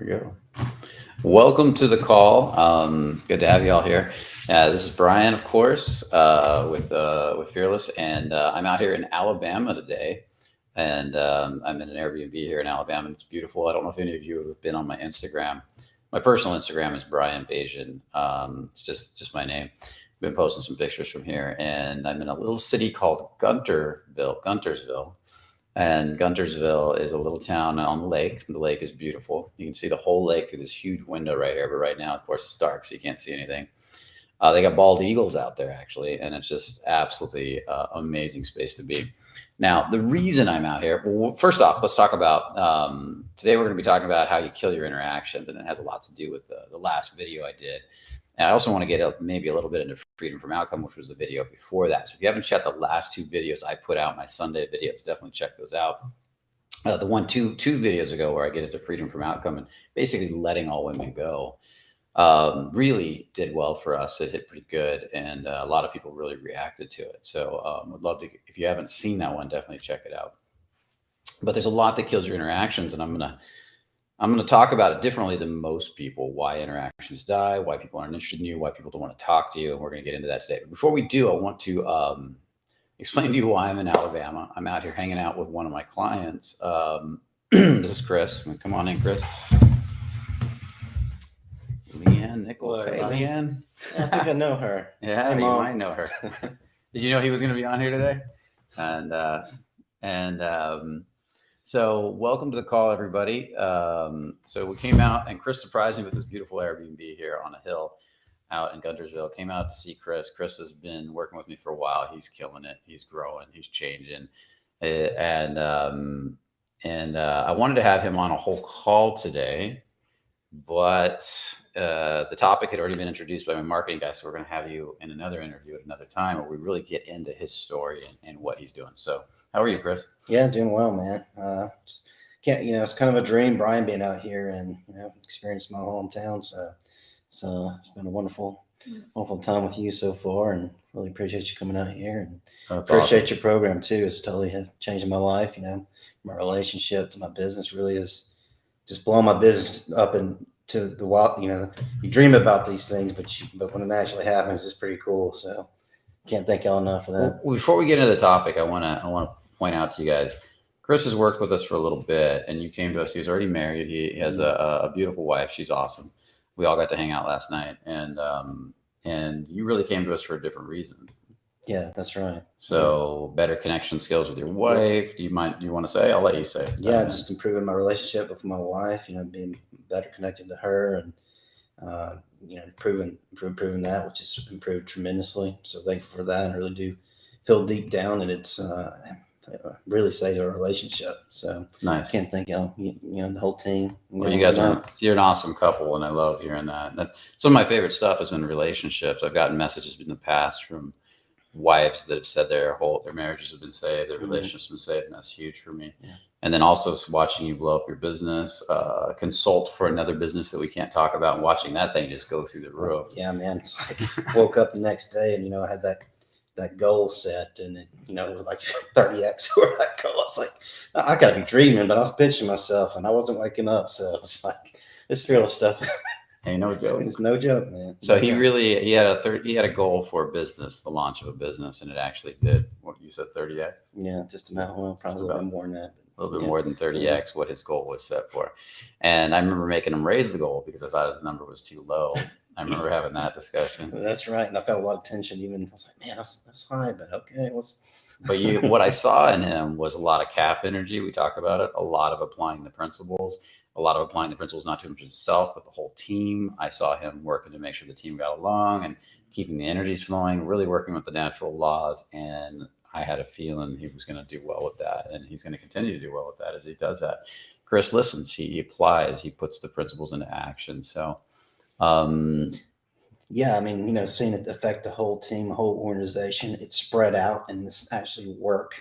we go. Welcome to the call. Good to have you all here. This is Brian, of course, with Fearless, and I'm out here in Alabama today. And I'm in an Airbnb here in Alabama, and it's beautiful. I don't know if any of you have been on my Instagram. My personal Instagram is Brian Bajan. It's just my name. I've been posting some pictures from here, and I'm in a little city called Guntersville. And Guntersville is a little town on the lake. The lake is beautiful. You can see the whole lake through this huge window right here. But right now, of course, it's dark, so you can't see anything. They got bald eagles out there, actually, and it's just absolutely amazing space to be. Now, the reason I'm out here, well, first off, let's talk about, today we're going to be talking about how you kill your interactions, and it has a lot to do with the last video I did. And I also want to get maybe a little bit into freedom from outcome, which was the video before that. So if you haven't checked the last two videos I put out, my Sunday videos, definitely check those out. The one two videos ago where I get into freedom from outcome and basically letting all women go really did well for us. It hit pretty good, and a lot of people really reacted to it. So would love to, if you haven't seen that one, definitely check it out. But there's a lot that kills your interactions, and I'm gonna talk about it differently than most people. Why interactions die, why people aren't interested in you, why people don't want to talk to you, and we're gonna get into that today. But before we do, I want to explain to you why I'm in Alabama. I'm out here hanging out with one of my clients. This is Chris. Come on in, Chris. Leanne Nichols. Hey, Leanne. I think I know her. Yeah, Hey, you Mom. might know her. Did you know he was going to be on here today? So welcome to the call, everybody. So we came out, and Chris surprised me with this beautiful Airbnb here on a hill out in Guntersville. Came out to see Chris. Chris has been working with me for a while. He's killing it. He's growing. He's changing. And I wanted to have him on a whole call today, but the topic had already been introduced by my marketing guy. So we're going to have you in another interview at another time where we really get into his story and what he's doing. So how are you, Chris? Yeah, doing well, man. Just can't, it's kind of a dream, Brian, being out here and, experience my hometown. So it's been a wonderful time with you so far, and really appreciate you coming out here, and appreciate your program too. It's totally changing my life. My relationship to my business really is just blowing my business up and to the wild. You dream about these things, but when it actually happens, it's pretty cool. So can't thank y'all enough for that. Well, before we get into the topic, I want to point out to you guys, Chris has worked with us for a little bit, and you came to us. He's already married. He has a beautiful wife. She's awesome. We all got to hang out last night, and you really came to us for a different reason. Yeah, that's right. So better connection skills with your wife. Do you want to say? I'll let you say. Yeah, just improving my relationship with my wife. Being better connected to her, and improving that, which has improved tremendously. So thankful for that. I really do feel deep down that it's really saved our relationship. So nice. Can't thank y'all, the whole team. Well, you guys you're an awesome couple, and I love hearing that. Some of my favorite stuff has been relationships. I've gotten messages in the past from wives that have said their marriages have been saved, their relationships have been saved, and that's huge for me. Yeah. And then also watching you blow up your business, consult for another business that we can't talk about, and watching that thing just go through the roof. Yeah, man. It's like woke up the next day and I had that goal set, and it was like 30x where that goal. I was like, I gotta be dreaming, but I was pitching myself and I wasn't waking up. So it's like this fearless stuff. Hey, no joke. It's no joke, man. So he had a goal for a business, the launch of a business, and it actually did. What you said, 30x? Yeah, just about. Well, probably a little bit more than that. A little bit more than 30x what his goal was set for. And I remember making him raise the goal because I thought his number was too low. I remember having that discussion. That's right. And I felt a lot of tension. Even I was like, man, that's high, but okay. But what I saw in him was a lot of cap energy. We talked about it. A lot of applying the principles. Not too much of himself, but the whole team. I saw him working to make sure the team got along and keeping the energies flowing, really working with the natural laws. And I had a feeling he was going to do well with that, and he's going to continue to do well with that as he does that. Chris listens, he applies, he puts the principles into action. So, yeah, I mean, seeing it affect the whole team, the whole organization, it's spread out, and this actually work,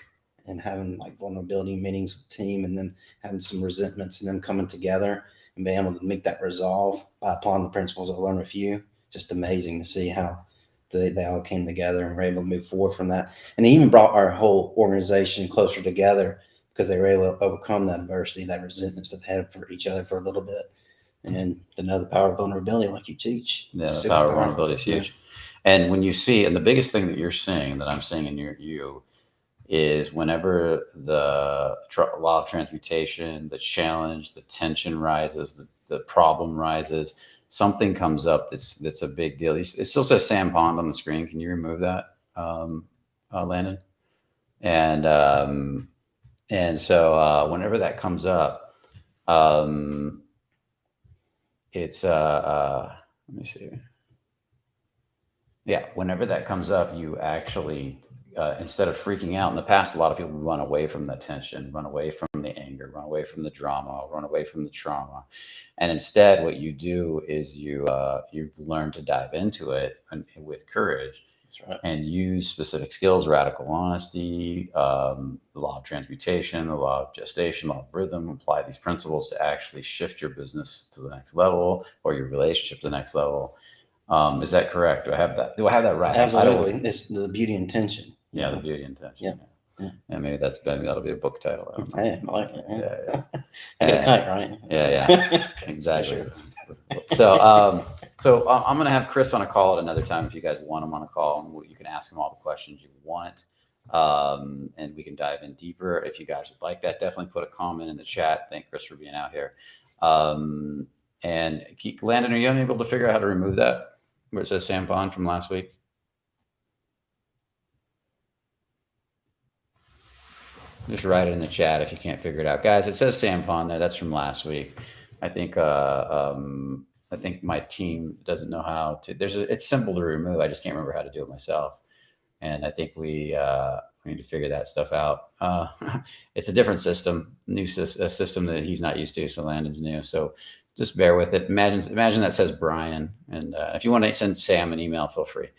and having like vulnerability meetings with the team, and then having some resentments, and them coming together and being able to make that resolve by applying the principles I learned with you. Just amazing to see how they all came together and were able to move forward from that. And they even brought our whole organization closer together because they were able to overcome that adversity, that resentments that they had for each other for a little bit. and to know the power of vulnerability, like you teach. Yeah, the Super power of powerful. vulnerability is huge. And when you see, and the biggest thing that you're seeing, that I'm seeing in you, is whenever the law of transmutation, the challenge, the tension rises, the problem rises, something comes up that's a big deal. It still says Sam Pond on the screen. Can you remove that, Landon? And whenever that comes up, um, it's let me see. Yeah, whenever that comes up, you actually, instead of freaking out, in the past, a lot of people run away from the tension, run away from the anger, run away from the drama, run away from the trauma. And instead, what you do is you've learned to dive into it with courage That's right. and use specific skills, radical honesty, the law of transmutation, the law of gestation, law of rhythm, apply these principles to actually shift your business to the next level or your relationship to the next level. Is that correct? Do I have that? Do I have that right? Absolutely. It's the beauty and tension. Yeah, the beauty and tension. Yeah. Yeah. Yeah, maybe that'll be a book title. I don't know. Hey, I like it. Yeah. I got a kite, right? Yeah. Exactly. So, I'm going to have Chris on a call at another time if you guys want him on a call, and you can ask him all the questions you want, and we can dive in deeper. If you guys would like that, definitely put a comment in the chat. Thank Chris for being out here. And Landon, are you able to figure out how to remove that where it says Sam Pond from last week? Just write it in the chat if you can't figure it out, guys. It says Sam Pond there. That's from last week. I think my team doesn't know how to. It's simple to remove. I just can't remember how to do it myself, and I think we need to figure that stuff out. It's a different system, a system that he's not used to. So Landon's new. So just bear with it. Imagine that says Brian, and if you want to send Sam an email, feel free.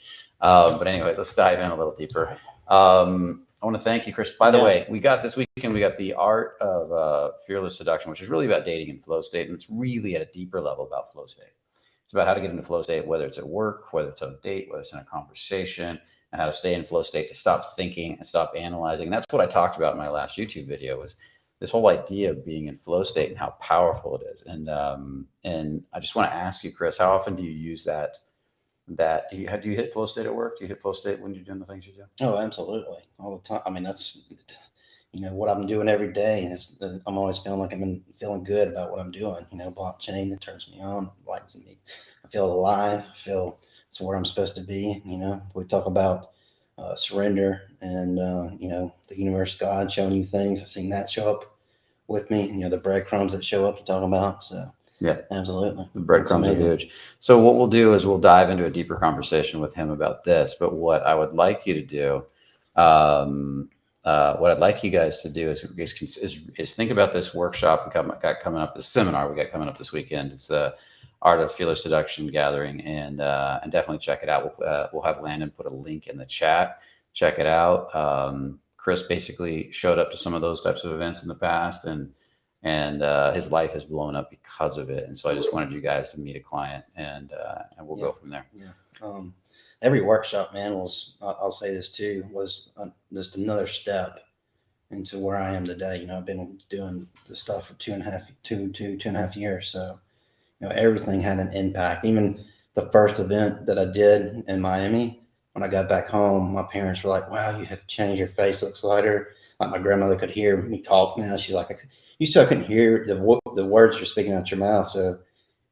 But anyways, let's dive in a little deeper. I want to thank you, Chris. By the way, we got this weekend, we got the art of fearless seduction, which is really about dating in flow state. And it's really at a deeper level about flow state. It's about how to get into flow state, whether it's at work, whether it's on a date, whether it's in a conversation, and how to stay in flow state, to stop thinking and stop analyzing. And that's what I talked about in my last YouTube video, was this whole idea of being in flow state and how powerful it is. And I just want to ask you, Chris, how often do you use that? Do you hit flow state at work? Do you hit flow state when you're doing the things you do? Oh, absolutely, all the time. I mean, that's what I'm doing every day. I'm always feeling like feeling good about what I'm doing. Blockchain, it turns me on, lightens me. I feel alive. I feel it's where I'm supposed to be. We talk about surrender and the universe, God showing you things. I've seen that show up with me. The breadcrumbs that show up, you talk about. So. Yeah, absolutely. The breadcrumbs are huge. So what we'll do is we'll dive into a deeper conversation with him about this. But what I would like you to do, what I'd like you guys to do is think about this workshop we got coming up, this seminar we got coming up this weekend. It's the Art of Fearless Seduction Gathering, and definitely check it out. We'll have Landon put a link in the chat. Check it out. Chris basically showed up to some of those types of events in the past, and his life has blown up because of it. And so I just wanted you guys to meet a client, and we'll go from there. Yeah. Every workshop, man, I'll say this too, was just another step into where I am today. I've been doing this stuff for two and a half years. So, everything had an impact. Even the first event that I did in Miami, when I got back home, my parents were like, "Wow, you have changed. Your face looks lighter." Like my grandmother could hear me talk now. She's like, "Used to I couldn't hear the words you're speaking out your mouth." So,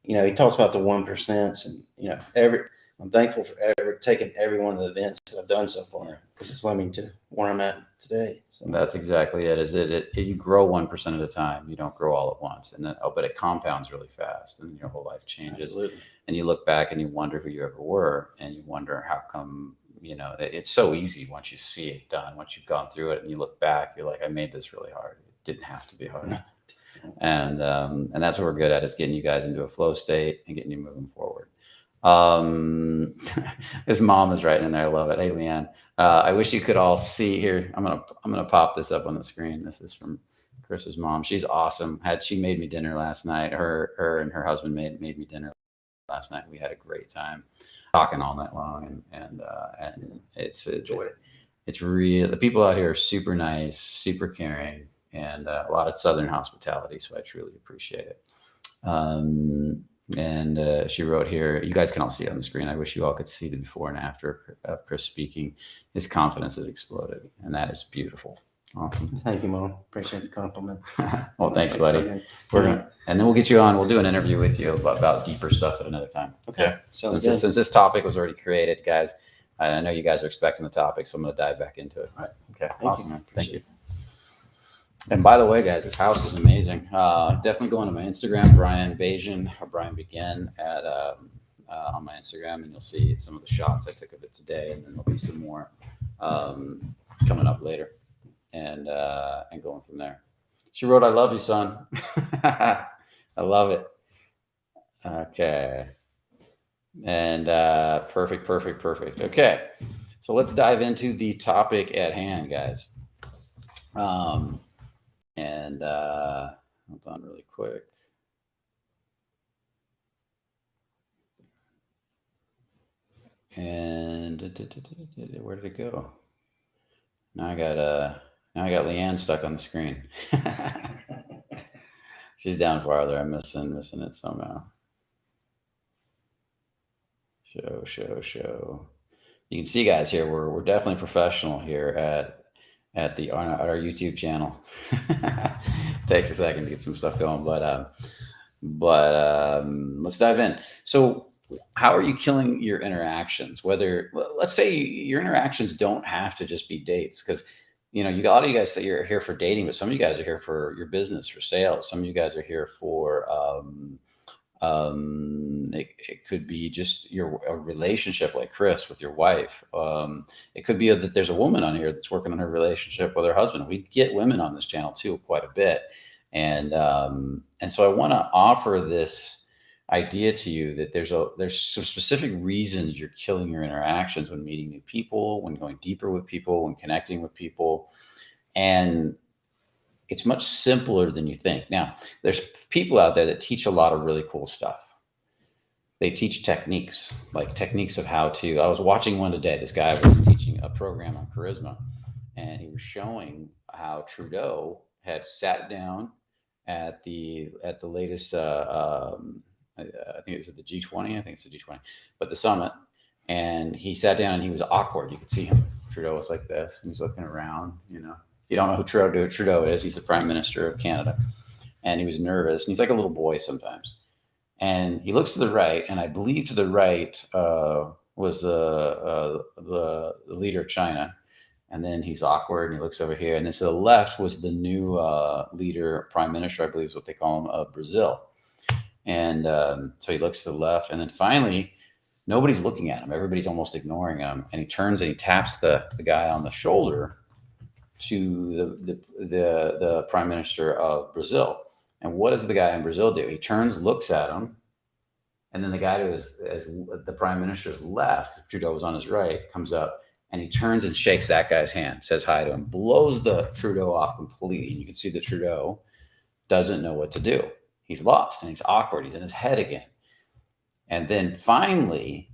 he talks about the 1%, and I'm thankful for taking every one of the events that I've done so far, because it's led me to where I'm at today. So that's exactly it. You grow 1% at a time. You don't grow all at once, and then but it compounds really fast, and your whole life changes. Absolutely. And you look back and you wonder who you ever were, and you wonder how come. It's so easy once you see it done. Once you've gone through it and you look back, you're like, I made this really hard. It didn't have to be hard. And that's what we're good at, is getting you guys into a flow state and getting you moving forward. His mom is writing in there. I love it. Hey, Leanne, I wish you could all see here. I'm gonna pop this up on the screen. This is from Chris's mom. She's awesome. She made me dinner last night. Her and her husband made me dinner last night. We had a great time talking all night long, and it's real. The people out here are super nice, super caring, and a lot of Southern hospitality. So I truly appreciate it. And she wrote here, you guys can all see it on the screen. I wish you all could see the before and after of Chris speaking. His confidence has exploded, and that is beautiful. Awesome. Thank you, Mom. Appreciate the compliment. Well, thanks, Thanks, buddy. man. We're gonna, and then we'll get you on. We'll do an interview with you about deeper stuff at another time. Okay. Sounds Since good. since this topic was already created, guys, I know you guys are expecting the topic, so I'm going to dive back into it. All right. Okay. Thank Awesome, you. man. Thank you. And by the way, guys, this house is amazing. Definitely go onto my Instagram, Brian Bajan or Brian Begin on my Instagram, and you'll see some of the shots I took of it today, and then there'll be some more coming up later, and going from there. She wrote, "I love you, son." I love it. Okay. And perfect. Okay. So let's dive into the topic at hand, guys. And hold on really quick. And where did it go? Now I got Leanne stuck on the screen. She's down farther. I'm missing it somehow. Show. You can see, guys, here we're definitely professional here at our YouTube channel. Takes a second to get some stuff going, but let's dive in. So, how are you killing your interactions? Let's say your interactions don't have to just be dates, because a lot of you guys say you're here for dating, but some of you guys are here for your business, for sales. Some of you guys are here for it could be just a relationship like Chris with your wife. It could be that there's a woman on here that's working on her relationship with her husband. We get women on this channel too, quite a bit. And so I want to offer this idea to you that there's some specific reasons you're killing your interactions when meeting new people, when going deeper with people, when connecting with people. And it's much simpler than you think. Now, there's people out there that teach a lot of really cool stuff. They teach techniques of how to. I was watching one today. This guy was teaching a program on charisma, and he was showing how Trudeau had sat down at the latest. I think it's at the G20. I think it's the G20, but the summit. And he sat down and he was awkward. You could see him. Trudeau was like this, and he's looking around. If you don't know who Trudeau is, he's the Prime Minister of Canada, and he was nervous. And he's like a little boy sometimes. And he looks to the right, and I believe to the right was the leader of China. And then he's awkward, and he looks over here. And then to the left was the new leader, Prime Minister, I believe is what they call him, of Brazil. And so he looks to the left, and then finally, nobody's looking at him. Everybody's almost ignoring him. And he turns and he taps the guy on the shoulder to the Prime Minister of Brazil. And what does the guy in Brazil do? He turns, looks at him, and then the guy who is the Prime Minister's left, Trudeau was on his right, comes up, and he turns and shakes that guy's hand, says hi to him, blows the Trudeau off completely. And you can see that Trudeau doesn't know what to do. He's lost, and he's awkward. He's in his head again. And then finally,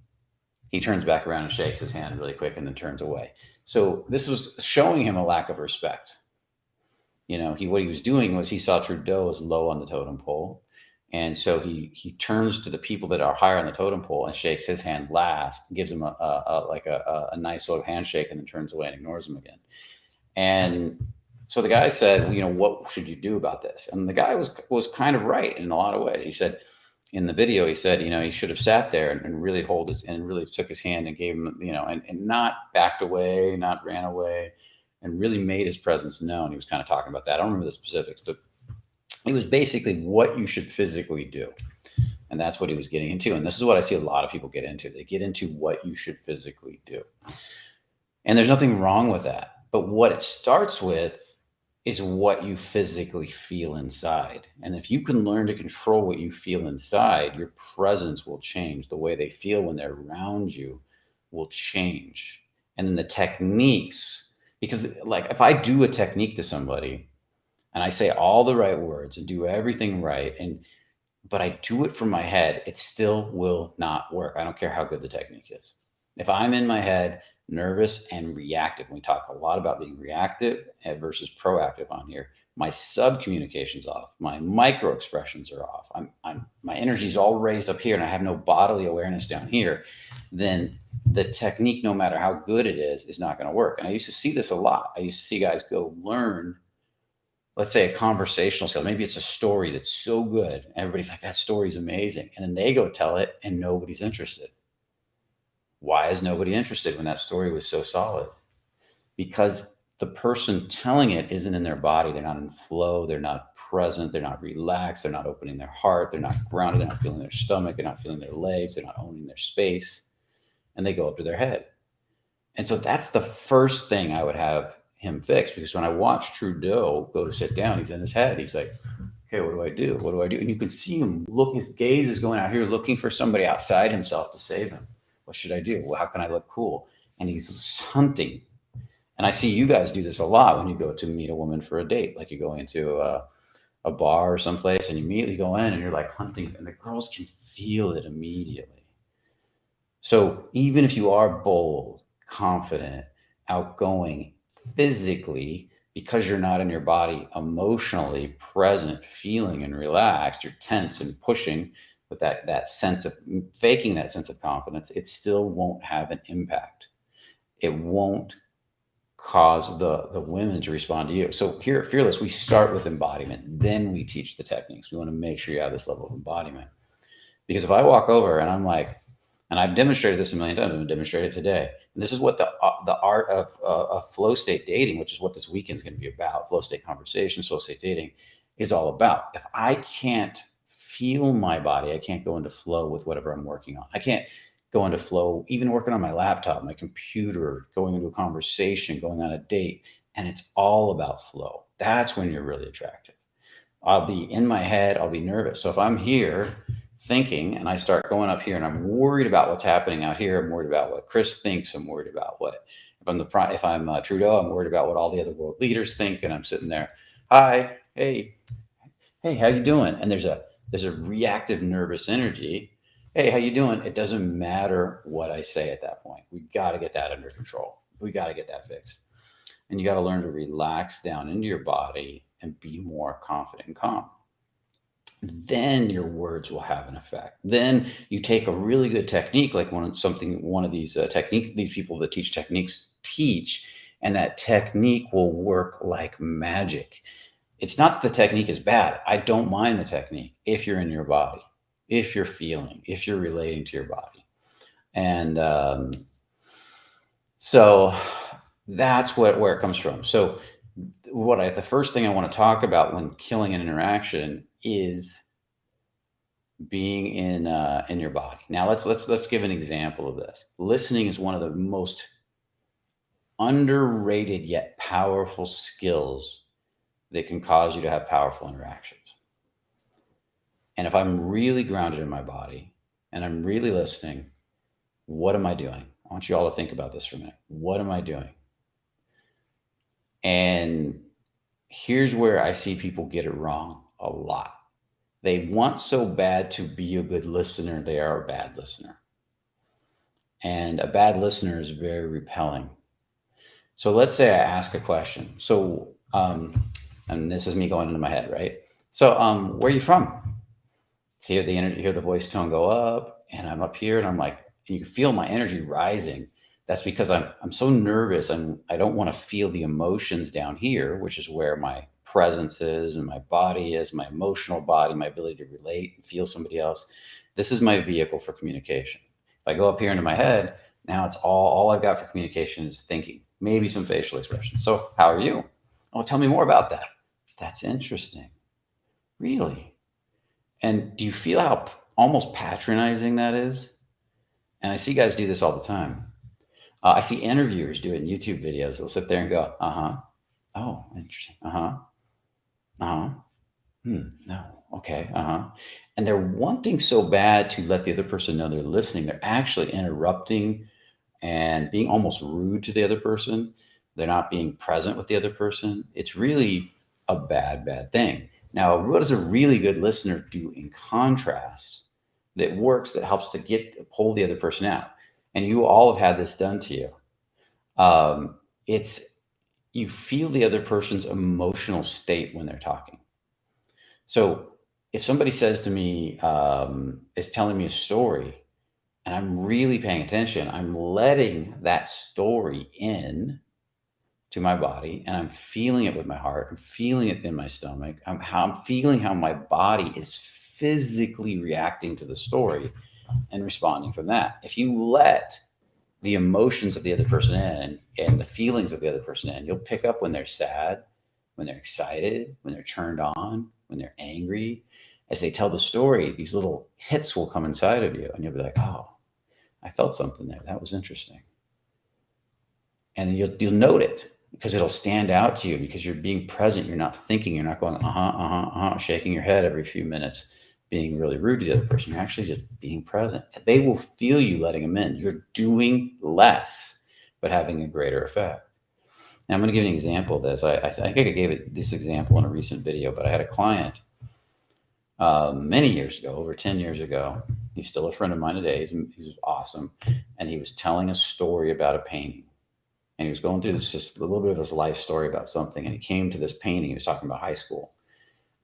he turns back around and shakes his hand really quick and then turns away. So this was showing him a lack of respect. What he was doing was he saw Trudeau as low on the totem pole. And so he turns to the people that are higher on the totem pole and shakes his hand last, gives him a nice sort of handshake, and then turns away and ignores him again. And so the guy said, what should you do about this? And the guy was kind of right in a lot of ways. He said, in the video, he said, he should have sat there and really really took his hand and gave him, and not backed away, not ran away, and really made his presence known. He was kind of talking about that. I don't remember the specifics, but it was basically what you should physically do. And that's what he was getting into. And this is what I see a lot of people get into. They get into what you should physically do. And there's nothing wrong with that. But what it starts with is what you physically feel inside. And if you can learn to control what you feel inside, your presence will change. The way they feel when they're around you will change. And then the techniques, because if I do a technique to somebody and I say all the right words and do everything right, but I do it from my head, it still will not work. I don't care how good the technique is. If I'm in my head, nervous and reactive, we talk a lot about being reactive versus proactive on here. my sub communication's off, my micro expressions are off, my energy's all raised up here and I have no bodily awareness down here, then the technique, no matter how good it is not going to work. And I used to see this a lot. I used to see guys go learn, let's say, a conversational skill. Maybe it's a story that's so good. Everybody's like, that story's amazing. And then they go tell it and nobody's interested. Why is nobody interested when that story was so solid? Because the person telling it isn't in their body. They're not in flow. They're not present. They're not relaxed. They're not opening their heart. They're not grounded. They're not feeling their stomach. They're not feeling their legs. They're not owning their space. And they go up to their head. And so that's the first thing I would have him fix, because when I watch Trudeau go to sit down, he's in his head. He's like, okay, what do I do? What do I do? And you can see him look, his gaze is going out here looking for somebody outside himself to save him. What should I do? Well, how can I look cool? And he's hunting. And I see you guys do this a lot when you go to meet a woman for a date. Like you go into a bar or someplace and you immediately go in and you're like hunting, and the girls can feel it immediately. So even if you are bold, confident, outgoing, physically, because you're not in your body, emotionally present, feeling and relaxed, you're tense and pushing with that sense of faking that sense of confidence, it still won't have an impact. It won't cause the women to respond to you. So here at Fearless, we start with embodiment, then we teach the techniques. We want to make sure you have this level of embodiment. Because if I walk over and I'm like, and I've demonstrated this a million times, I'm going to demonstrate it today. And this is what the art of flow state dating, which is what this weekend's going to be about, flow state conversations, flow state dating, is all about. If I can't feel my body, I can't go into flow with whatever I'm working on. I can't go into flow, even working on my laptop, my computer, going into a conversation, going on a date, and it's all about flow. That's when you're really attractive. I'll be in my head, I'll be nervous. So if I'm here thinking and I start going up here and I'm worried about what's happening out here, I'm worried about what Chris thinks, I'm worried about what, if I'm Trudeau, I'm worried about what all the other world leaders think, and I'm sitting there, hi, hey, how you doing? And there's a reactive nervous energy. Hey, how you doing? It doesn't matter what I say at that point. We got to get that under control. We got to get that fixed. And you got to learn to relax down into your body and be more confident and calm. Then your words will have an effect. Then you take a really good technique, like one of these these people that teach techniques teach, and that technique will work like magic. It's not that the technique is bad. I don't mind the technique if you're in your body, if you're feeling, if you're relating to your body. And so that's where it comes from. So the first thing I want to talk about when killing an interaction is being in your body. Now let's give an example of this. Listening is one of the most underrated yet powerful skills that can cause you to have powerful interactions. And if I'm really grounded in my body and I'm really listening, what am I doing? I want you all to think about this for a minute. What am I doing? And here's where I see people get it wrong a lot. They want so bad to be a good listener, they are a bad listener. And a bad listener is very repelling. So let's say I ask a question. So, and this is me going into my head, right? So, where are you from? See, hear the energy, hear the voice tone go up, and I'm up here, and I'm like, and you can feel my energy rising. That's because I'm so nervous, and I don't want to feel the emotions down here, which is where my presence is, and my body is, my emotional body, my ability to relate and feel somebody else. This is my vehicle for communication. If I go up here into my head, now it's all I've got for communication is thinking, maybe some facial expressions. So, how are you? Oh, tell me more about that. That's interesting. Really? And do you feel how almost patronizing that is? And I see guys do this all the time. I see interviewers do it in YouTube videos. They'll sit there and go, oh, interesting. No, okay, And they're wanting so bad to let the other person know they're listening. They're actually interrupting and being almost rude to the other person. They're not being present with the other person. It's really a bad thing. Now, what does a really good listener do in contrast that works, that helps to pull the other person out? And you all have had this done to you. It's you feel the other person's emotional state when they're talking. So if somebody says to me, is telling me a story, and I'm really paying attention, I'm letting that story in to my body, and I'm feeling it with my heart. I'm feeling it in my stomach. I'm feeling how my body is physically reacting to the story and responding from that. If you let the emotions of the other person in and the feelings of the other person in, you'll pick up when they're sad, when they're excited, when they're turned on, when they're angry. As they tell the story, these little hits will come inside of you, and you'll be like, oh, I felt something there. That was interesting. And you'll note it because it'll stand out to you because you're being present. You're not thinking. You're not going, shaking your head every few minutes, being really rude to the other person. You're actually just being present. They will feel you letting them in. You're doing less, but having a greater effect. Now, I'm going to give you an example of this. I think I gave it this example in a recent video, but I had a client many years ago, over 10 years ago. He's still a friend of mine today. He's awesome. And he was telling a story about a painting. And he was going through this, just a little bit of his life story about something. And he came to this painting. He was talking about high school.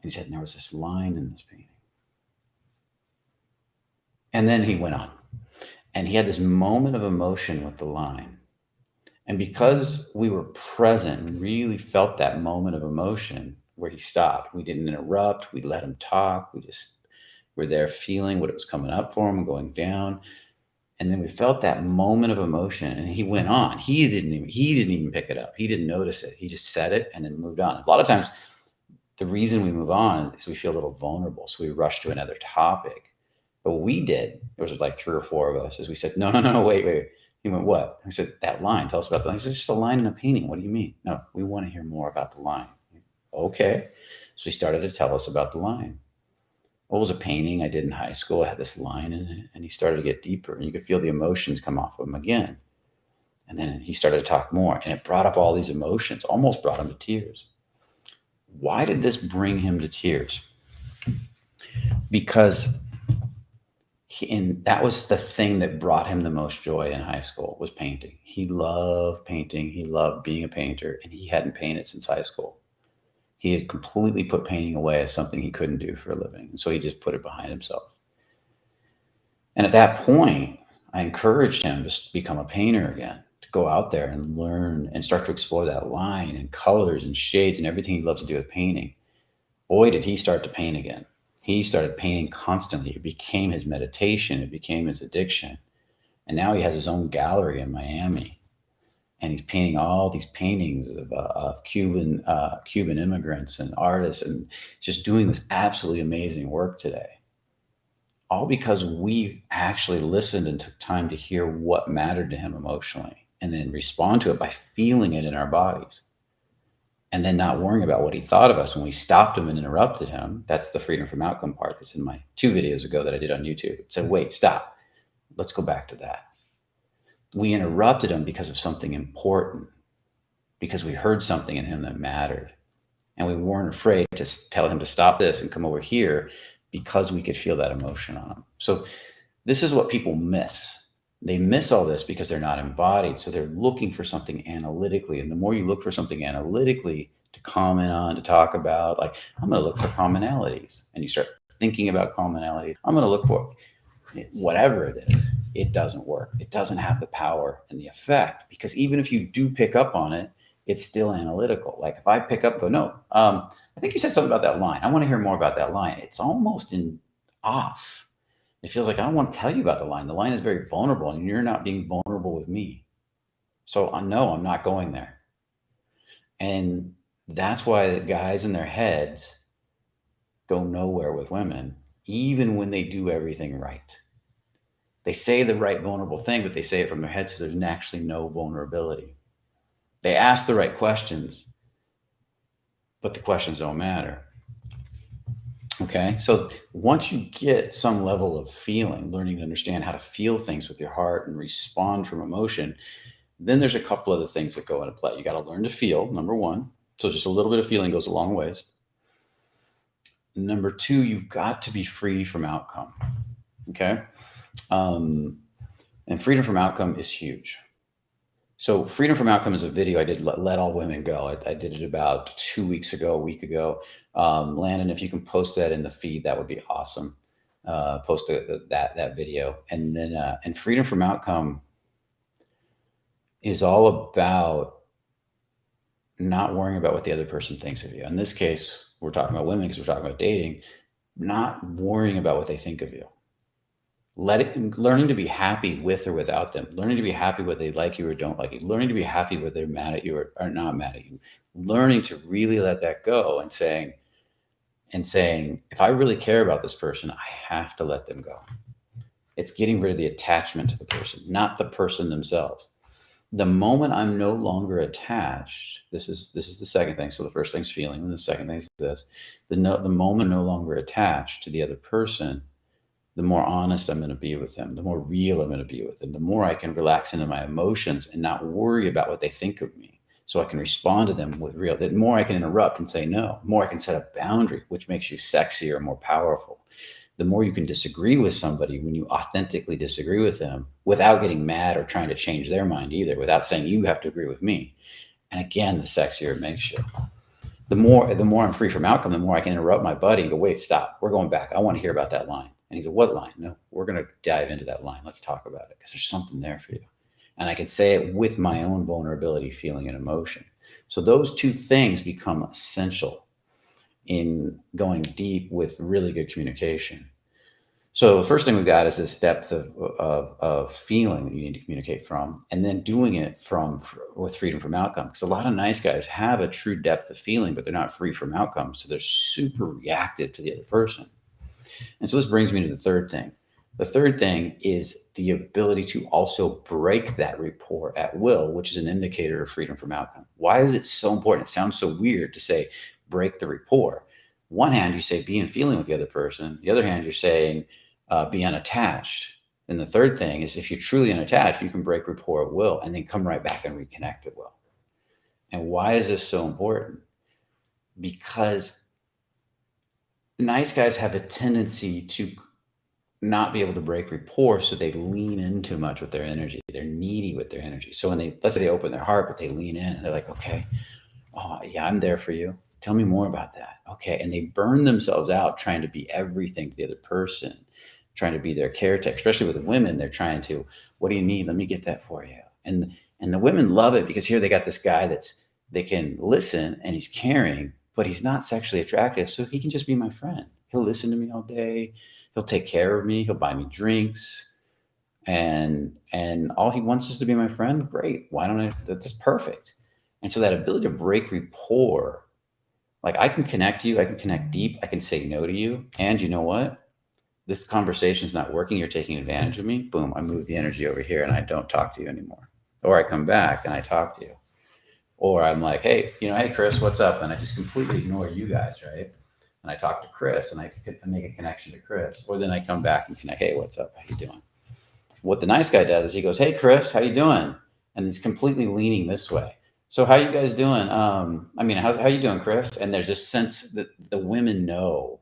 And he said, and there was this line in this painting. And then he went on. And he had this moment of emotion with the line. And because we were present and really felt that moment of emotion where he stopped, we didn't interrupt. We let him talk. We just were there feeling what it was coming up for him and going down. And then we felt that moment of emotion, and he went on. He didn't even pick it up. He didn't notice it. He just said it and then moved on. A lot of times, the reason we move on is we feel a little vulnerable, so we rush to another topic. But what we did, there was like 3 or 4 of us, is we said, no, wait. He went, what? I said, that line. Tell us about the line. He said, it's just a line in a painting. What do you mean? No, we want to hear more about the line. Okay. So he started to tell us about the line. What was a painting I did in high school? I had this line in it, and he started to get deeper, and you could feel the emotions come off of him again. And then he started to talk more, and it brought up all these emotions, almost brought him to tears. Why did this bring him to tears? Because and that was the thing that brought him the most joy in high school, was painting. He loved painting. He loved being a painter, and he hadn't painted since high school. He had completely put painting away as something he couldn't do for a living. And so he just put it behind himself. And at that point, I encouraged him to become a painter again, to go out there and learn and start to explore that line and colors and shades and everything he loves to do with painting. Boy, did he start to paint again. He started painting constantly. It became his meditation. It became his addiction. And now he has his own gallery in Miami. And he's painting all these paintings of Cuban immigrants and artists, and just doing this absolutely amazing work today. All because we actually listened and took time to hear what mattered to him emotionally, and then respond to it by feeling it in our bodies, and then not worrying about what he thought of us when we stopped him and interrupted him. That's the freedom from outcome part that's in my 2 videos ago that I did on YouTube. It said, wait, stop. Let's go back to that. We interrupted him because of something important, because we heard something in him that mattered. And we weren't afraid to tell him to stop this and come over here because we could feel that emotion on him. So this is what people miss. They miss all this because they're not embodied. So they're looking for something analytically. And the more you look for something analytically to comment on, to talk about, like, I'm going to look for commonalities. And you start thinking about commonalities. I'm going to look for whatever it is. It doesn't work. It doesn't have the power and the effect, because even if you do pick up on it, it's still analytical. Like if I pick up, go, no, I think you said something about that line. I want to hear more about that line. It's almost off. It feels like I don't want to tell you about the line. The line is very vulnerable, and you're not being vulnerable with me. So I know I'm not going there. And that's why the guys in their heads go nowhere with women, even when they do everything right. They say the right vulnerable thing, but they say it from their head, so there's actually no vulnerability. They ask the right questions, but the questions don't matter. Okay, so once you get some level of feeling, learning to understand how to feel things with your heart and respond from emotion, then there's a couple other things that go into play. You got to learn to feel, number one. So just a little bit of feeling goes a long ways. Number two, you've got to be free from outcome. Okay. And freedom from outcome is huge. So Freedom from Outcome is a video I did, Let All Women Go. I did it about 2 weeks ago, a week ago. Landon, if you can post that in the feed, that would be awesome. Post that video. And then, and Freedom from Outcome is all about not worrying about what the other person thinks of you. In this case, we're talking about women because we're talking about dating, not worrying about what they think of you. Learning to be happy with or without them, learning to be happy whether they like you or don't like you, learning to be happy whether they're mad at you or not mad at you, learning to really let that go and saying, if I really care about this person, I have to let them go. It's getting rid of the attachment to the person, not the person themselves. The moment I'm no longer attached, this is the second thing. So the first thing's feeling, and the second thing is this: the moment I'm no longer attached to the other person, the more honest I'm going to be with them, the more real I'm going to be with them, the more I can relax into my emotions and not worry about what they think of me. So I can respond to them with real, the more I can interrupt and say no, the more I can set a boundary, which makes you sexier, more powerful. The more you can disagree with somebody when you authentically disagree with them without getting mad or trying to change their mind either, without saying you have to agree with me. And again, the sexier it makes you. The more I'm free from outcome, the more I can interrupt my buddy and go, wait, stop. We're going back. I want to hear about that line. And he said, what line? No, we're going to dive into that line. Let's talk about it because there's something there for you. And I can say it with my own vulnerability, feeling, and emotion. So those two things become essential in going deep with really good communication. So the first thing we've got is this depth of feeling that you need to communicate from, and then doing it with freedom from outcome. Because a lot of nice guys have a true depth of feeling, but they're not free from outcome. So they're super reactive to the other person. And so this brings me to the third thing. The third thing is the ability to also break that rapport at will, which is an indicator of freedom from outcome. Why is it so important? It sounds so weird to say break the rapport. One hand, you say be in feeling with the other person. The other hand, you're saying be unattached. And the third thing is if you're truly unattached, you can break rapport at will and then come right back and reconnect at will. And why is this so important? Because nice guys have a tendency to not be able to break rapport, so they lean in too much with their energy. They're needy with their energy. So when let's say they open their heart, but they lean in and they're like, okay, oh yeah, I'm there for you. Tell me more about that. Okay. And they burn themselves out trying to be everything to the other person, trying to be their caretaker, especially with the women. They're trying to, what do you need? Let me get that for you. And the women love it because here they got this guy they can listen and he's caring, but he's not sexually attractive. So he can just be my friend. He'll listen to me all day. He'll take care of me. He'll buy me drinks. And all he wants is to be my friend. Great. Why don't I? That's perfect. And so that ability to break rapport, like I can connect to you. I can connect deep. I can say no to you. And you know what? This conversation's not working. You're taking advantage of me. Boom. I move the energy over here and I don't talk to you anymore. Or I come back and I talk to you. Or I'm like, hey, hey, Chris, what's up? And I just completely ignore you guys, right? And I talk to Chris and I make a connection to Chris. Or then I come back and connect, hey, what's up? How you doing? What the nice guy does is he goes, hey, Chris, how you doing? And he's completely leaning this way. So how you guys doing? How you doing, Chris? And there's this sense that the women know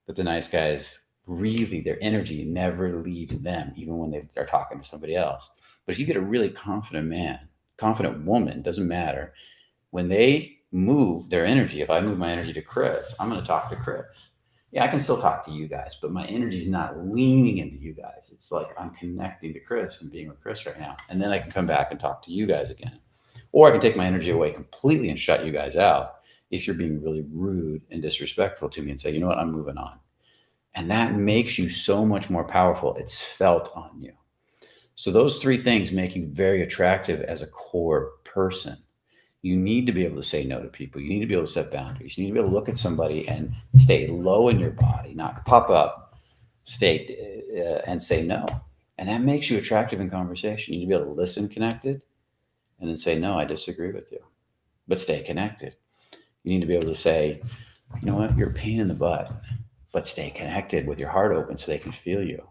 that the nice guys really, their energy never leaves them, even when they're talking to somebody else. But if you get a really confident man, confident woman, doesn't matter, when they move their energy, if I move my energy to Chris, I'm going to talk to Chris. Yeah, I can still talk to you guys, but my energy is not leaning into you guys. It's like I'm connecting to Chris and being with Chris right now. And then I can come back and talk to you guys again. Or I can take my energy away completely and shut you guys out if you're being really rude and disrespectful to me and say, you know what, I'm moving on. And that makes you so much more powerful. It's felt on you. So those three things make you very attractive as a core person. You need to be able to say no to people. You need to be able to set boundaries. You need to be able to look at somebody and stay low in your body, not pop up, stay and say no. And that makes you attractive in conversation. You need to be able to listen connected and then say, no, I disagree with you, but stay connected. You need to be able to say, you know what, you're a pain in the butt, but stay connected with your heart open so they can feel you,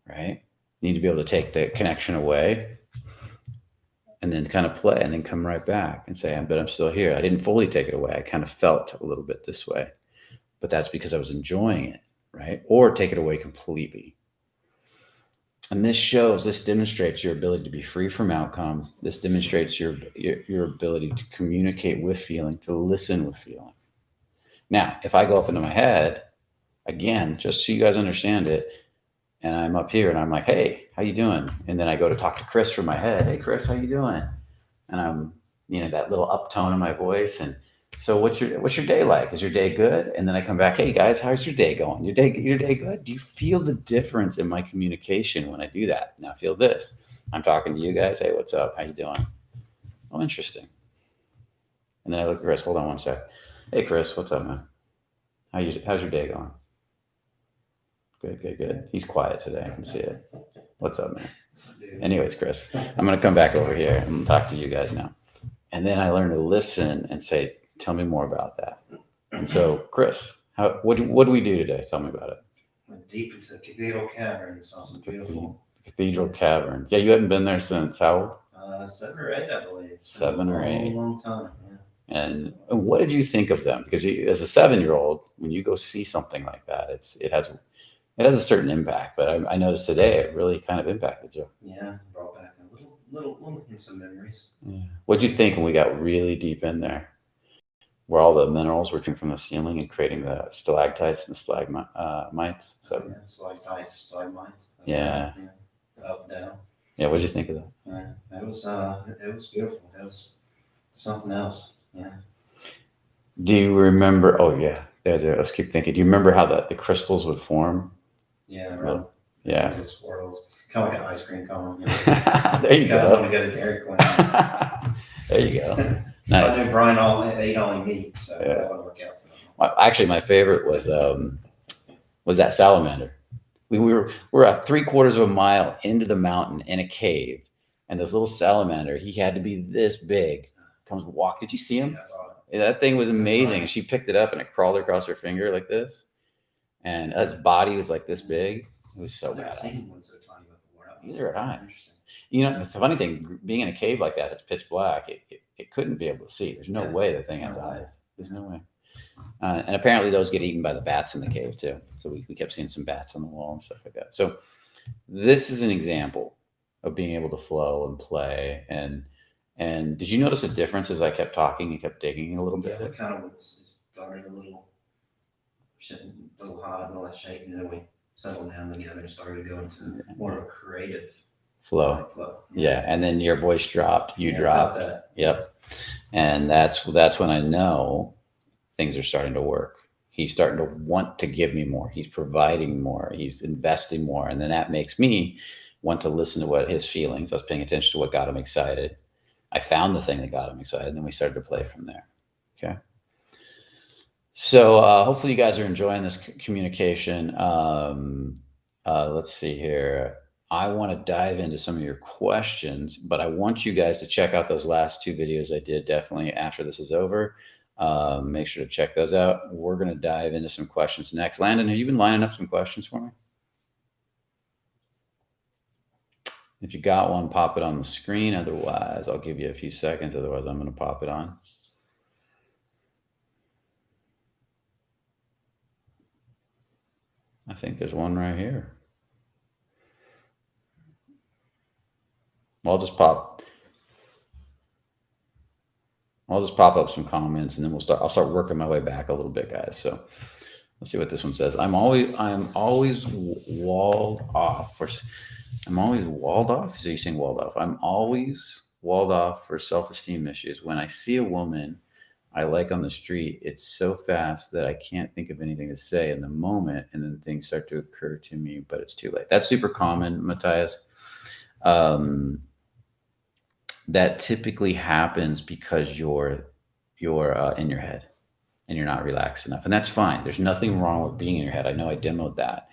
right? You need to be able to take the connection away and then kind of play and then come right back and say, but I'm still here. I didn't fully take it away. I kind of felt a little bit this way, but that's because I was enjoying it, right? Or take it away completely. And this demonstrates your ability to be free from outcomes. This demonstrates your ability to communicate with feeling, to listen with feeling. Now, if I go up into my head, again, just so you guys understand it, and I'm up here and I'm like, hey, how you doing? And then I go to talk to Chris from my head. Hey, Chris, how you doing? And I'm, that little uptone in my voice. And so what's your day like? Is your day good? And then I come back, hey guys, how's your day going? Your day good? Do you feel the difference in my communication when I do that? Now feel this. I'm talking to you guys. Hey, what's up? How you doing? Oh, interesting. And then I look at Chris. Hold on one sec. Hey, Chris, what's up, man? How's your day going? Good, good, good. He's quiet today. I can see it. What's up, man? Anyways, Chris, I'm going to come back over here and talk to you guys now. And then I learn to listen and say, tell me more about that. And so, Chris, what do we do today? Tell me about it. Went deep into the cathedral cavern and saw some beautiful cathedral caverns. Yeah, you haven't been there since how old? 7 or 8, I believe. 7 or 8. Long time. Yeah. And what did you think of them? Because as a 7-year-old, when you go see something like that, it has a certain impact. But I noticed today it really kind of impacted you. Yeah, brought back a little some memories. Yeah. What did you think when we got really deep in there, where all the minerals were coming from the ceiling and creating the stalactites and stalagmites? Stalactites, stalagmites. Yeah. Up and down. Yeah, what did you think of that? Yeah, it was beautiful. It was something else. Yeah. Do you remember? Oh yeah, let's keep thinking. Do you remember how the crystals would form? Yeah, right. Yeah. Little swirls, kind of like an ice cream cone. There you go. I want to go to Dairy Queen. There you go. Nice. I think Brian ate only meat, so that wouldn't work out. Actually, my favorite was that salamander. We're 3/4 of a mile into the mountain in a cave, and this little salamander, he had to be this big, comes walk. Did you see him? Yeah, that thing was amazing. She picked it up and it crawled across her finger like this, and his body was like this big. It was so bad. Neither had I. The funny thing, being in a cave like that, it's pitch black. It couldn't be able to see. There's no way the thing has eyes. There's no way. And apparently those get eaten by the bats in the cave too. So we kept seeing some bats on the wall and stuff like that. So this is an example of being able to flow and play. And did you notice a difference as I kept talking? You kept digging a little bit. Yeah, it kind of started a little hot and all that shape, and then we settled down together and started to go into more of a creative flow. Yeah, and then your voice dropped. You dropped. Yep. And that's when I know things are starting to work. He's starting to want to give me more. He's providing more. He's investing more. And then that makes me want to listen to what his feelings. I was paying attention to what got him excited. I found the thing that got him excited. And then we started to play from there. Okay. So hopefully you guys are enjoying this communication. Let's see here. I want to dive into some of your questions, but I want you guys to check out those last 2 videos I did definitely after this is over. Make sure to check those out. We're going to dive into some questions next. Landon, have you been lining up some questions for me? If you got one, pop it on the screen. Otherwise, I'll give you a few seconds. Otherwise, I'm going to pop it on. I think there's one right here. I'll just pop up some comments, and then I'll start working my way back a little bit, guys. So let's see what this one says. I'm always walled off for. I'm always walled off. So you're saying walled off? I'm always walled off for self-esteem issues. When I see a woman I like on the street, it's so fast that I can't think of anything to say in the moment, and then things start to occur to me, but it's too late. That's super common, Matthias. That typically happens because you're in your head and you're not relaxed enough, and that's fine. There's nothing wrong with being in your head. I know I demoed that.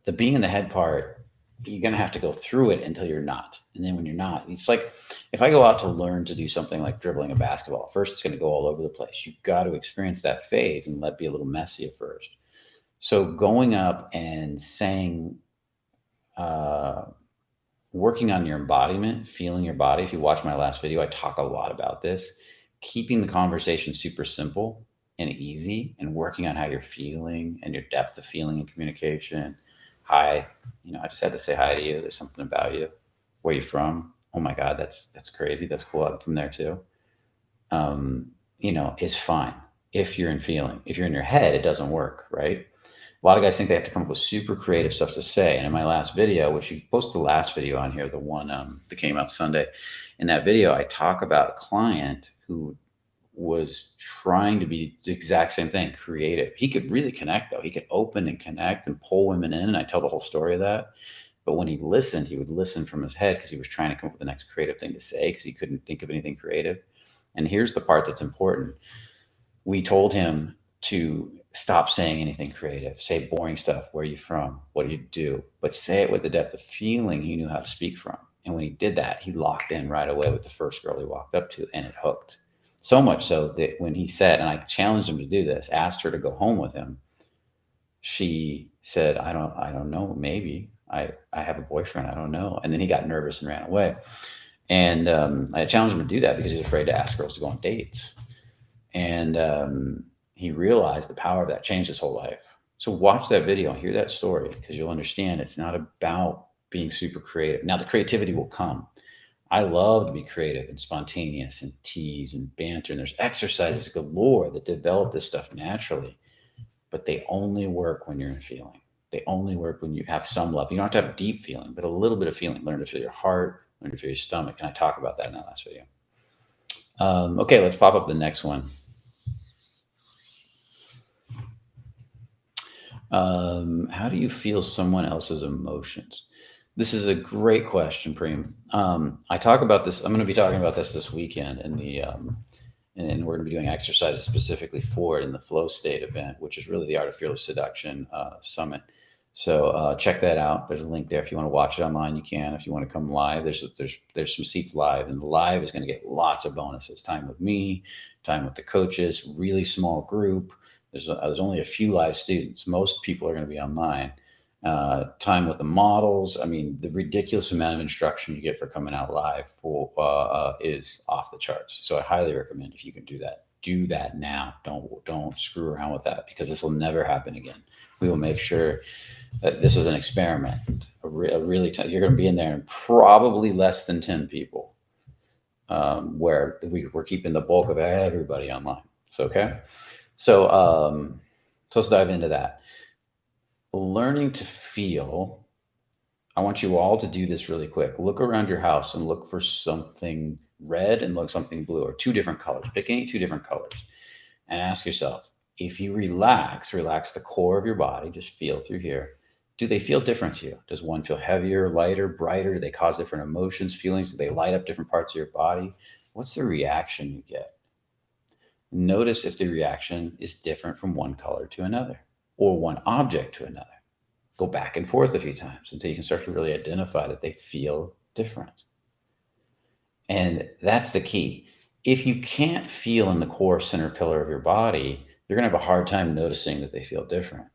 The being in the head part, you're going to have to go through it until you're not. And then when you're not, it's like if I go out to learn to do something like dribbling a basketball, first it's going to go all over the place. You've got to experience that phase and let it be a little messy at first. So going up and saying, working on your embodiment, feeling your body. If you watch my last video, I talk a lot about this. Keeping the conversation super simple and easy, and working on how you're feeling and your depth of feeling and communication, hi, I just had to say hi to you. There's something about you. Where you from? Oh my God, that's crazy. That's cool. I'm from there too. Um, is fine if you're in feeling. If you're in your head, it doesn't work, right? A lot of guys think they have to come up with super creative stuff to say. And in my last video, which you posted the last video on here, the one that came out Sunday, in that video, I talk about a client who was trying to be the exact same thing, creative. He could really connect though. He could open and connect and pull women in. And I tell the whole story of that. But when he listened, he would listen from his head because he was trying to come up with the next creative thing to say because he couldn't think of anything creative. And here's the part that's important. We told him to stop saying anything creative, say boring stuff. Where are you from? What do you do? But say it with the depth of feeling he knew how to speak from. And when he did that, he locked in right away with the first girl he walked up to, and it hooked. So much so that when he said, and I challenged him to do this, asked her to go home with him, she said, I don't know, maybe. I have a boyfriend. I don't know. And then he got nervous and ran away. And I challenged him to do that because he's afraid to ask girls to go on dates. And he realized the power of that, changed his whole life. So watch that video and hear that story because you'll understand it's not about being super creative. Now the creativity will come. I love to be creative and spontaneous and tease and banter. And there's exercises galore that develop this stuff naturally, but they only work when you're in feeling. They only work when you have some love. You don't have to have deep feeling, but a little bit of feeling. Learn to feel your heart, learn to feel your stomach. And I talk about that in that last video. Okay, let's pop up the next one. How do you feel someone else's emotions? This is a great question, Preem. I talk about this. I'm going to be talking about this weekend in and we're going to be doing exercises specifically for it in the Flow State event, which is really the Art of Fearless Seduction Summit. So check that out. There's a link there if you want to watch it online. You can. If you want to come live, there's some seats live, and the live is going to get lots of bonuses. Time with me, time with the coaches, really small group. There's only a few live students. Most people are going to be online. Time with the models. I mean, the ridiculous amount of instruction you get for coming out live is off the charts. So I highly recommend if you can do that now. Don't screw around with that because this will never happen again. We will make sure that this is an experiment. You're going to be in there and probably less than 10 people, where we're keeping the bulk of everybody online. So, okay. So let's dive into that. Learning to feel. I want you all to do this really quick. Look around your house and look for something red and look something blue, or two different colors. Pick any two different colors and ask yourself, if you relax the core of your body, just feel through here. Do they feel different to you? Does one feel heavier, lighter, brighter? Do they cause different emotions, feelings? Do they light up different parts of your body? What's the reaction you get? Notice if the reaction is different from one color to another or one object to another. Go back and forth a few times until you can start to really identify that they feel different. And that's the key. If you can't feel in the core center pillar of your body, you're going to have a hard time noticing that they feel different.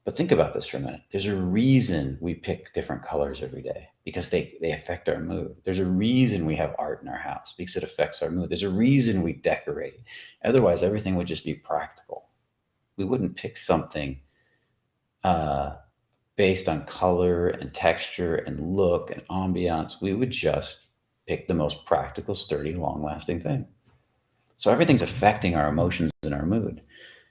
But think about this for a minute. There's a reason we pick different colors every day because they affect our mood. There's a reason we have art in our house because it affects our mood. There's a reason we decorate. Otherwise, everything would just be practical. We wouldn't pick something based on color and texture and look and ambiance. We would just pick the most practical, sturdy, long-lasting thing. So everything's affecting our emotions and our mood.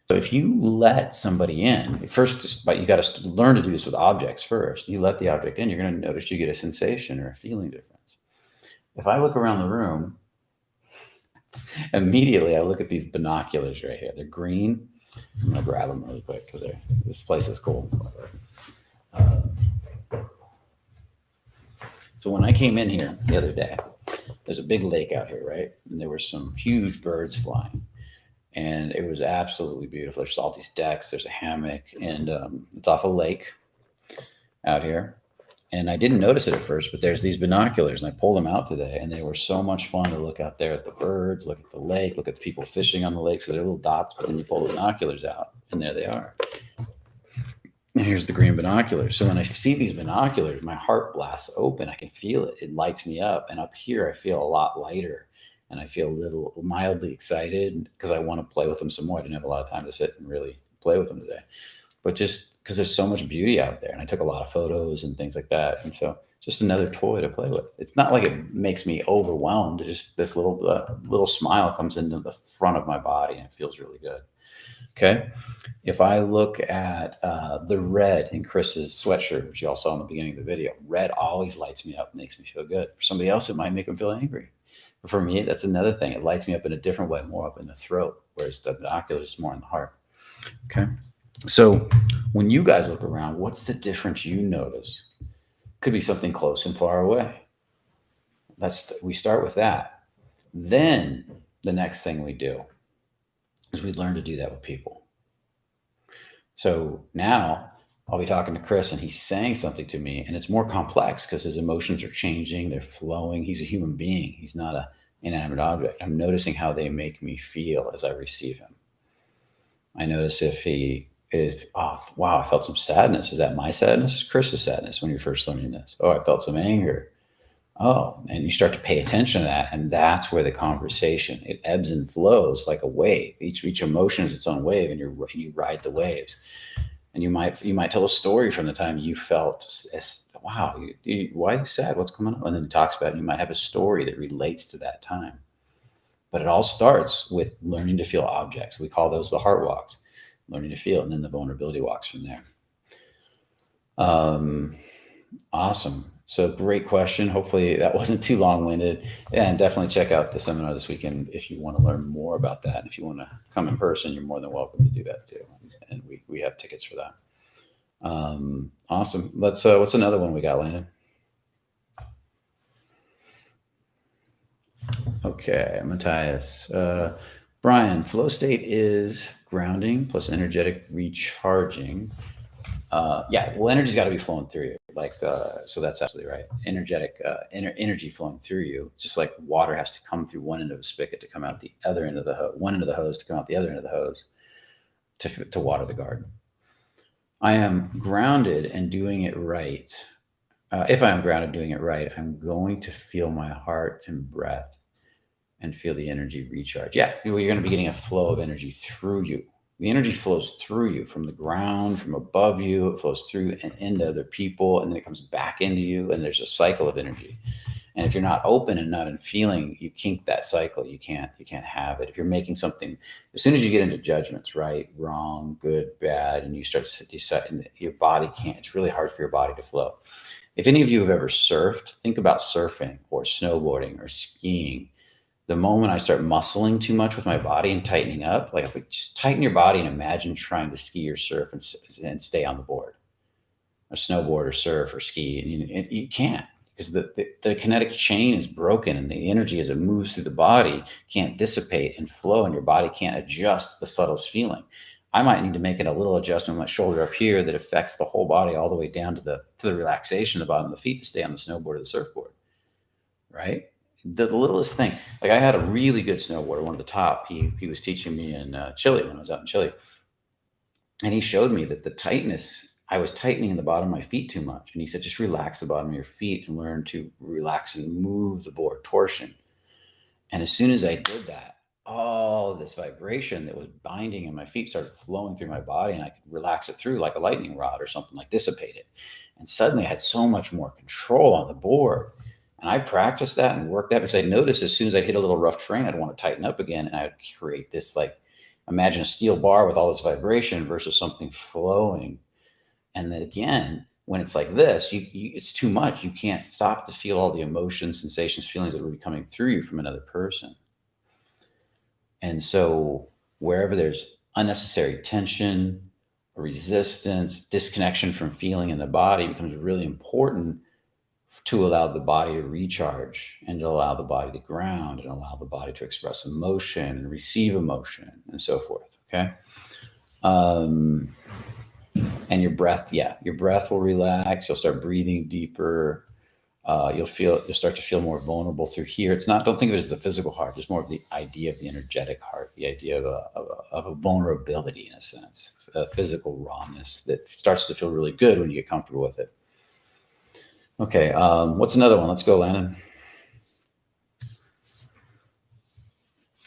So if you let somebody in, first, but you got to learn to do this with objects first. You let the object in, you're going to notice you get a sensation or a feeling difference. If I look around the room, immediately I look at these binoculars right here. They're green. I'm going to grab them really quick because this place is cool. So when I came in here the other day, there's a big lake out here, right? And there were some huge birds flying. And it was absolutely beautiful. There's all these decks, there's a hammock, and it's off a lake out here. And I didn't notice it at first, but there's these binoculars, and I pulled them out today, and they were so much fun to look out there at the birds, look at the lake, look at the people fishing on the lake. So they're little dots, but then you pull the binoculars out, and there they are. And here's the green binoculars. So when I see these binoculars, my heart blasts open. I can feel it. It lights me up. And up here, I feel a lot lighter. And I feel a little mildly excited because I want to play with them some more. I didn't have a lot of time to sit and really play with them today. but just because there's so much beauty out there. And I took a lot of photos and things like that. And so just another toy to play with. It's not like it makes me overwhelmed. It's just this little smile comes into the front of my body and it feels really good. Okay. If I look at the red in Chris's sweatshirt, which you all saw in the beginning of the video, red always lights me up, makes me feel good. For somebody else, it might make them feel angry. But for me, that's another thing. It lights me up in a different way, more up in the throat, whereas the binoculars is more in the heart. Okay. So when you guys look around, what's the difference you notice? Could be something close and far away. We start with that. Then the next thing we do is we learn to do that with people. So now I'll be talking to Chris and he's saying something to me and it's more complex because his emotions are changing, they're flowing. He's a human being. He's not an inanimate object. I'm noticing how they make me feel as I receive him. I notice if he is, oh, wow, I felt some sadness. Is that my sadness? Is Chris's sadness when you're first learning this? Oh, I felt some anger. Oh, and you start to pay attention to that. And that's where the conversation, it ebbs and flows like a wave. Each emotion is its own wave and you ride the waves. And you might tell a story from the time you felt, wow, why are you sad? What's going on? And then it talks about it. You might have a story that relates to that time. But it all starts with learning to feel objects. We call those the heart walks, learning to feel, and then the vulnerability walks from there. Awesome. So great question. Hopefully that wasn't too long-winded. And definitely check out the seminar this weekend if you want to learn more about that. And if you want to come in person, you're more than welcome to do that too. And we have tickets for that. Awesome. What's another one we got, Landon? Okay, Matthias. Brian, flow state is grounding plus energetic recharging. Yeah, well, energy's got to be flowing through you. So that's absolutely right. Energetic energy flowing through you, just like water has to come through one end of a spigot to come out the other end of the hose, one end of the hose to come out the other end of the hose to water the garden. I am grounded and doing it right. If I am grounded doing it right, I'm going to feel my heart and breath and feel the energy recharge. Yeah, you're going to be getting a flow of energy through you. The energy flows through you from the ground, from above you. It flows through and into other people, and then it comes back into you, and there's a cycle of energy. And if you're not open and not in feeling, you kink that cycle. You can't have it. If you're making something, as soon as you get into judgments, right, wrong, good, bad, and you start deciding, your body can't. It's really hard for your body to flow. If any of you have ever surfed, think about surfing or snowboarding or skiing. The moment I start muscling too much with my body and tightening up, like if we just tighten your body and imagine trying to ski or surf and stay on the board, or snowboard or surf or ski, and you can't because the kinetic chain is broken and the energy as it moves through the body can't dissipate and flow, and your body can't adjust the subtlest feeling. I might need to make it a little adjustment with my shoulder up here that affects the whole body all the way down to the relaxation of the bottom of the feet to stay on the snowboard or the surfboard, right? The littlest thing. Like I had a really good snowboarder, one of the top. He was teaching me in Chile when I was out in Chile, and he showed me that the tightness, I was tightening in the bottom of my feet too much, and he said just relax the bottom of your feet and learn to relax and move the board torsion. And as soon as I did that, all this vibration that was binding in my feet started flowing through my body, and I could relax it through like a lightning rod or something, like dissipate it. And suddenly I had so much more control on the board. And I practiced that and worked that because I noticed as soon as I hit a little rough terrain, I'd want to tighten up again. And I would create this, like, imagine a steel bar with all this vibration versus something flowing. And then again, when it's like this, it's too much. You can't stop to feel all the emotions, sensations, feelings that would be coming through you from another person. And so wherever there's unnecessary tension, resistance, disconnection from feeling in the body, becomes really important to allow the body to recharge and to allow the body to ground and allow the body to express emotion and receive emotion and so forth. Okay. And your breath, your breath will relax. You'll start breathing deeper. You'll start to feel more vulnerable through here. Don't think of it as the physical heart. There's more of the idea of the energetic heart, the idea of a vulnerability in a sense, a physical rawness that starts to feel really good when you get comfortable with it. Okay, what's another one? Let's go, Landon.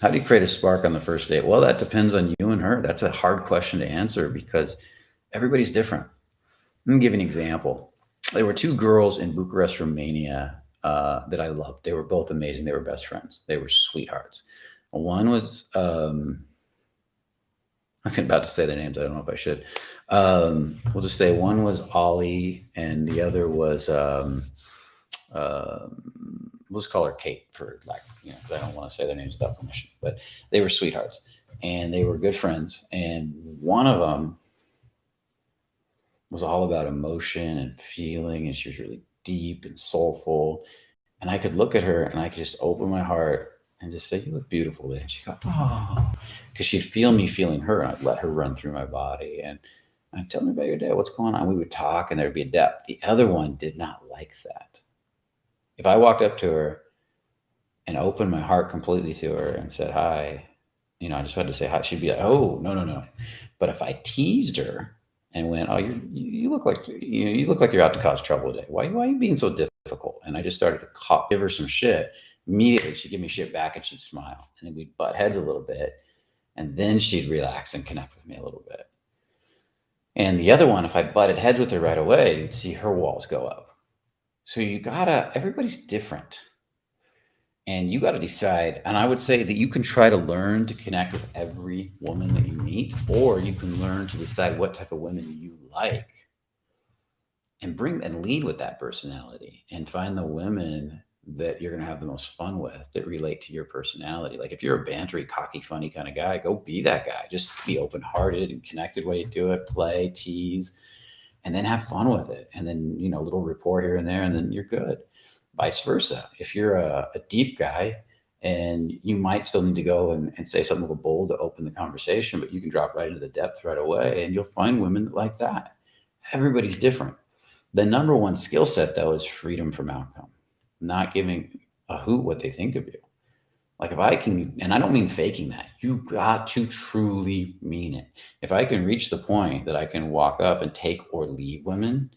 How do you create a spark on the first date? Well, that depends on you and her. That's a hard question to answer because everybody's different. Let me give you an example. There were two girls in Bucharest, Romania, that I loved. They were both amazing. They were best friends. They were sweethearts. One was, I was about to say their names. I don't know if I should. We'll just say one was Ollie, and the other was, we'll just call her Kate for like, 'cause I don't want to say their names without permission. But they were sweethearts, and they were good friends. And one of them was all about emotion and feeling, and she was really deep and soulful. And I could look at her and I could just open my heart and just say, "You look beautiful today." And she'd go, "Oh," because she'd feel me feeling her, and I'd let her run through my body. And I'd tell me about your day, what's going on. We would talk, and there'd be a depth. The other one did not like that. If I walked up to her and opened my heart completely to her and said hi, I just had to say hi, she'd be like, "Oh, no, no, no." But if I teased her and went, "Oh, you look like you look like you're out to cause trouble today. Why are you being so difficult?" And I just started to give her some shit. Immediately, she'd give me shit back, and she'd smile, and then we'd butt heads a little bit, and then she'd relax and connect with me a little bit. And the other one, if I butted heads with her right away, you'd see her walls go up. So everybody's different. And you got to decide. And I would say that you can try to learn to connect with every woman that you meet, or you can learn to decide what type of women you like and lead with that personality and find the women that you're going to have the most fun with that relate to your personality. Like if you're a bantery, cocky, funny kind of guy, go be that guy. Just be open hearted and connected while you do it, play, tease, and then have fun with it. And then, a little rapport here and there, and then you're good. Vice versa. If you're a deep guy, and you might still need to go and say something a little bold to open the conversation, but you can drop right into the depth right away, and you'll find women like that. Everybody's different. The number one skill set, though, is freedom from outcome, not giving a hoot what they think of you. Like if I can, and I don't mean faking that, you got to truly mean it. If I can reach the point that I can walk up and take or leave women,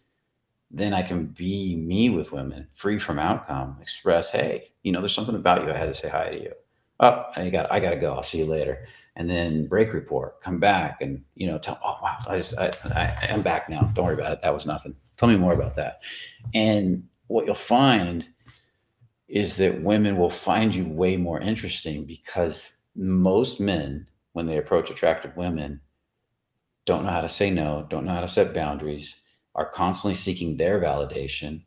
then I can be me with women, free from outcome, express, "Hey, there's something about you. I had to say hi to you. Oh, I got to go. I'll see you later." And then break report, come back and, tell, "Oh, wow, I'm back now. Don't worry about it. That was nothing. Tell me more about that." And what you'll find is that women will find you way more interesting because most men, when they approach attractive women, don't know how to say no, don't know how to set boundaries, are constantly seeking their validation.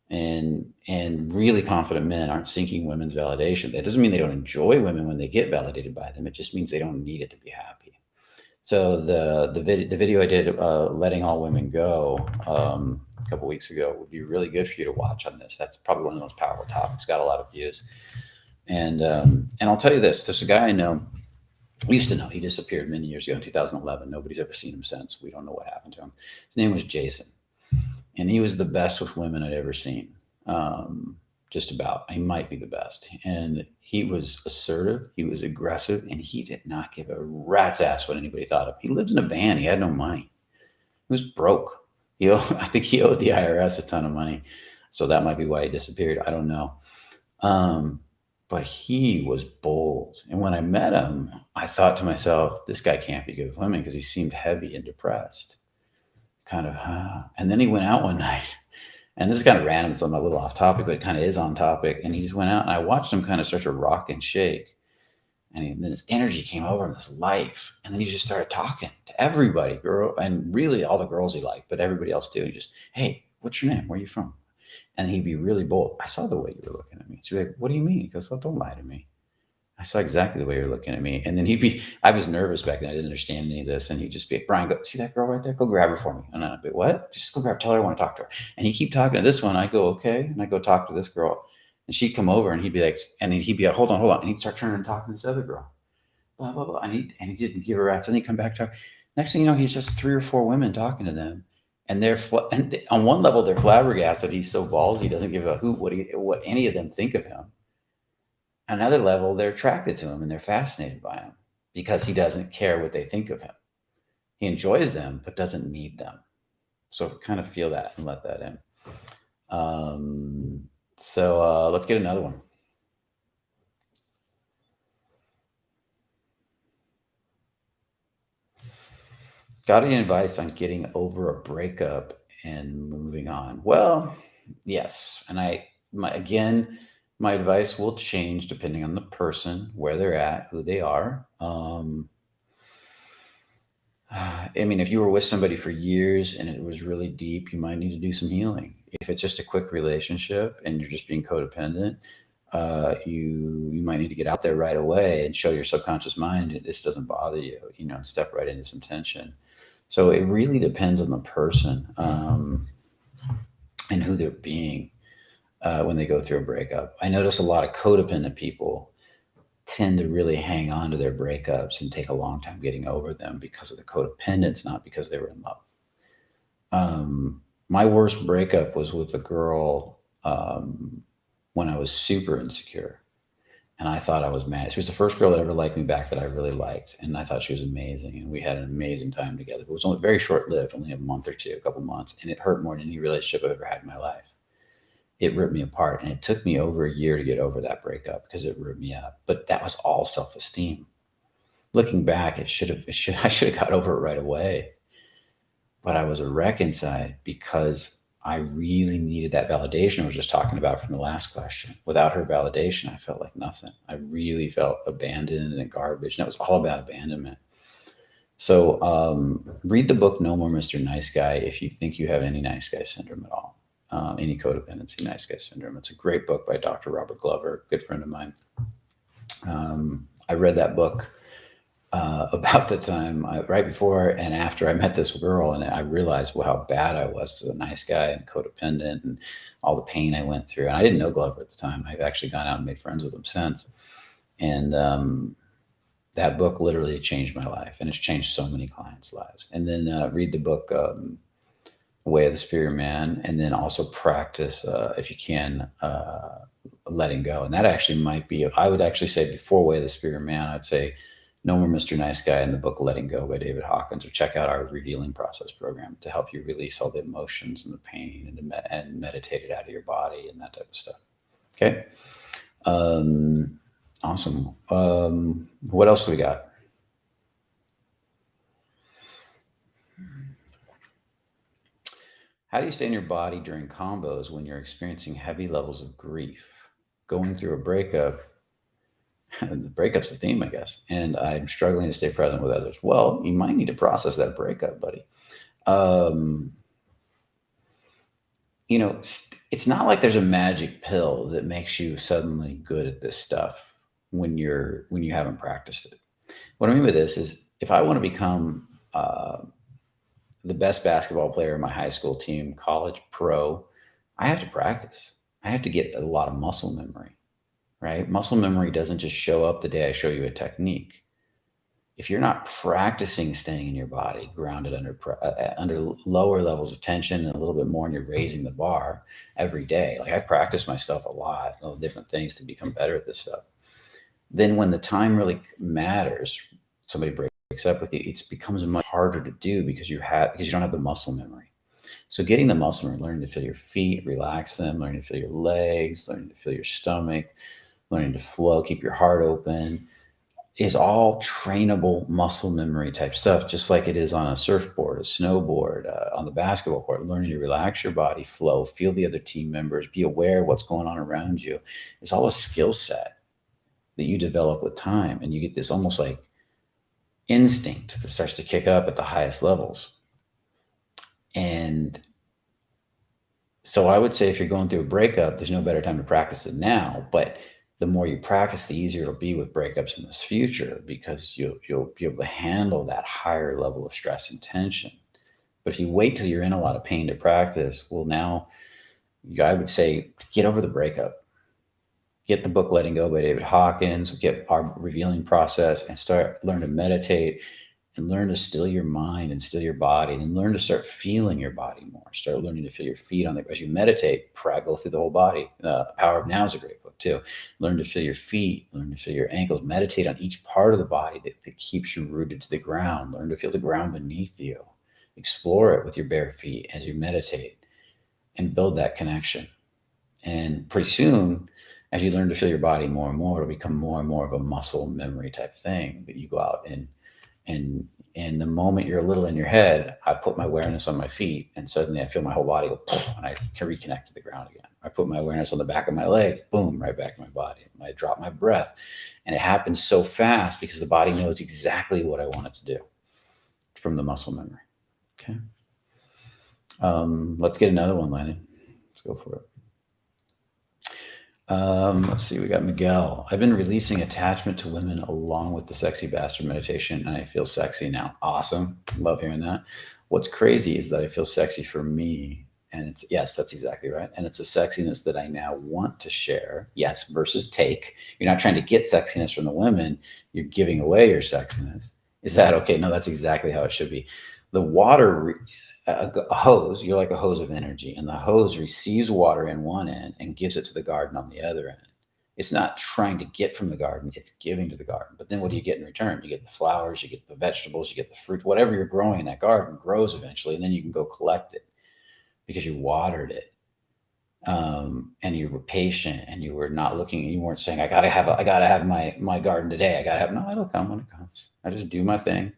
And really confident men aren't seeking women's validation. That doesn't mean they don't enjoy women when they get validated by them. It just means they don't need it to be happy. So the video I did, letting all women go, a couple weeks ago, would be really good for you to watch on this. That's probably one of the most powerful topics. Got a lot of views. And I'll tell you this: there's a guy I know. We used to know. He disappeared many years ago in 2011. Nobody's ever seen him since. We don't know what happened to him. His name was Jason, and he was the best with women I'd ever seen. Just about. He might be the best. And he was assertive. He was aggressive, and he did not give a rat's ass what anybody thought of him. He lives in a van. He had no money. He was broke. I think he owed the IRS a ton of money, so that might be why he disappeared. I don't know. But he was bold. And when I met him, I thought to myself, this guy can't be good with women because he seemed heavy and depressed. Kind of, And then he went out one night, and this is kind of random. It's on a little off topic, but it kind of is on topic. And he just went out, and I watched him kind of start to rock and shake. And then his energy came over him, this life. And then he just started talking to everybody, girl, and really all the girls he liked, but everybody else too. He just, "Hey, what's your name? Where are you from?" And he'd be really bold. "I saw the way you were looking at me." She'd be like, "What do you mean?" He goes, "Oh, don't lie to me. I saw exactly the way you're looking at me." And then I was nervous back then. I didn't understand any of this. And he'd just be like, "Brian, go see that girl right there? Go grab her for me." And I'd be, "What?" "Just go grab, tell her I want to talk to her." And he'd keep talking to this one. I go, "Okay." And I go talk to this girl. And she'd come over, and he'd be like, "Hold on, hold on." And he'd start turning and talking to this other girl. Blah, blah, blah. And he didn't give her rats. And he'd come back to her. Next thing you know, he's just 3 or 4 women talking to them. And on one level, they're flabbergasted. He's so ballsy. He doesn't give a hoot what any of them think of him. Another level, they're attracted to him and they're fascinated by him because he doesn't care what they think of him. He enjoys them, but doesn't need them. So kind of feel that and let that in. So let's get another one. Got any advice on getting over a breakup and moving on? Well, yes. And again, my advice will change depending on the person, where they're at, who they are. I mean, if you were with somebody for years and it was really deep, you might need to do some healing. If it's just a quick relationship and you're just being codependent, you might need to get out there right away and show your subconscious mind this doesn't bother you, and step right into some tension. So it really depends on the person, and who they're being when they go through a breakup. I notice a lot of codependent people tend to really hang on to their breakups and take a long time getting over them because of the codependence, not because they were in love. My worst breakup was with a girl, when I was super insecure. And I thought I was mad. She was the first girl that ever liked me back that I really liked. And I thought she was amazing. And we had an amazing time together. But it was only very short lived, only a month or two, a couple months. And it hurt more than any relationship I've ever had in my life. It ripped me apart. And it took me over a year to get over that breakup because it ripped me up. But that was all self esteem. Looking back, I should have got over it right away. But I was a wreck inside because I really needed that validation I was just talking about from the last question. Without her validation, I felt like nothing. I really felt abandoned and garbage. And it was all about abandonment. So read the book No More Mr. Nice Guy if you think you have any nice guy syndrome at all, any codependency nice guy syndrome. It's a great book by Dr. Robert Glover, a good friend of mine. I read that book about the time right before and after I met this girl, and I realized how bad I was to the nice guy and codependent and all the pain I went through. And I didn't know Glover at the time. I've actually gone out and made friends with him since. And that book literally changed my life, and it's changed so many clients' lives. And then read the book Way of the Superior Man, and then also practice, if you can, letting go. And that actually might be, I would actually say before Way of the Superior Man, I'd say No More Mr. Nice Guy and the book Letting Go by David Hawkins, or check out our Revealing Process program to help you release all the emotions and the pain and meditate it out of your body and that type of stuff. Okay. Awesome. What else do we got? How do you stay in your body during combos when you're experiencing heavy levels of grief? Going through a breakup, the breakup's the theme, I guess, and I'm struggling to stay present with others. Well, you might need to process that breakup, buddy. Um, it's not like there's a magic pill that makes you suddenly good at this stuff when you haven't practiced it. What I mean by this is, if I want to become the best basketball player in my high school team, college, pro, I have to practice. I have to get a lot of muscle memory, right? Muscle memory doesn't just show up the day I show you a technique. If you're not practicing staying in your body, grounded under lower levels of tension and a little bit more, and you're raising the bar every day. Like, I practice my stuff a lot, all different things to become better at this stuff. Then when the time really matters, somebody breaks up with you, it becomes much harder to do because you don't have the muscle memory. So getting the muscle memory, learning to feel your feet, relax them, learning to feel your legs, learning to feel your stomach, learning to flow, keep your heart open, is all trainable muscle memory type stuff, just like it is on a surfboard, a snowboard, on the basketball court. Learning to relax your body, flow, feel the other team members, be aware of what's going on around you. It's all a skill set that you develop with time, and you get this almost like instinct that starts to kick up at the highest levels. And so I would say, if you're going through a breakup, there's no better time to practice than now. But the more you practice, the easier it'll be with breakups in this future, because you'll be able to handle that higher level of stress and tension. But if you wait till you're in a lot of pain to practice, well, now I would say get over the breakup. Get the book Letting Go by David Hawkins, get our Revealing Process, and learn to meditate, and learn to still your mind and still your body, and learn to start feeling your body more. Start learning to feel your feet as you meditate. Go through the whole body. Power of Now is a great book too. Learn to feel your feet, learn to feel your ankles, meditate on each part of the body that keeps you rooted to the ground. Learn to feel the ground beneath you. Explore it with your bare feet as you meditate, and build that connection. And pretty soon, as you learn to feel your body more and more, it'll become more and more of a muscle memory type thing that you go out and And the moment you're a little in your head, I put my awareness on my feet, and suddenly I feel my whole body go, and I can reconnect to the ground again. I put my awareness on the back of my legs, boom, right back in my body. I drop my breath, and it happens so fast because the body knows exactly what I want it to do from the muscle memory. Okay. Let's get another one, Lenny. Let's go for it. Let's see. We got Miguel. I've been releasing attachment to women along with the sexy bastard meditation, and I feel sexy now. Awesome. Love hearing that. What's crazy is that I feel sexy for me. And it's, yes, that's exactly right. And it's a sexiness that I now want to share. Yes, versus take. You're not trying to get sexiness from the women, you're giving away your sexiness. Is that okay? No, that's exactly how it should be. The water, a hose, you're like a hose of energy, and the hose receives water in one end and gives it to the garden on the other end. It's not trying to get from the garden, it's giving to the garden. But then what do you get in return? You get the flowers, you get the vegetables, you get the fruit, whatever you're growing in that garden grows eventually, and then you can go collect it because you watered it. And you were patient, and you were not looking, you weren't saying, I gotta have my garden today. I gotta have, no, it'll come when it comes. I just do my thing.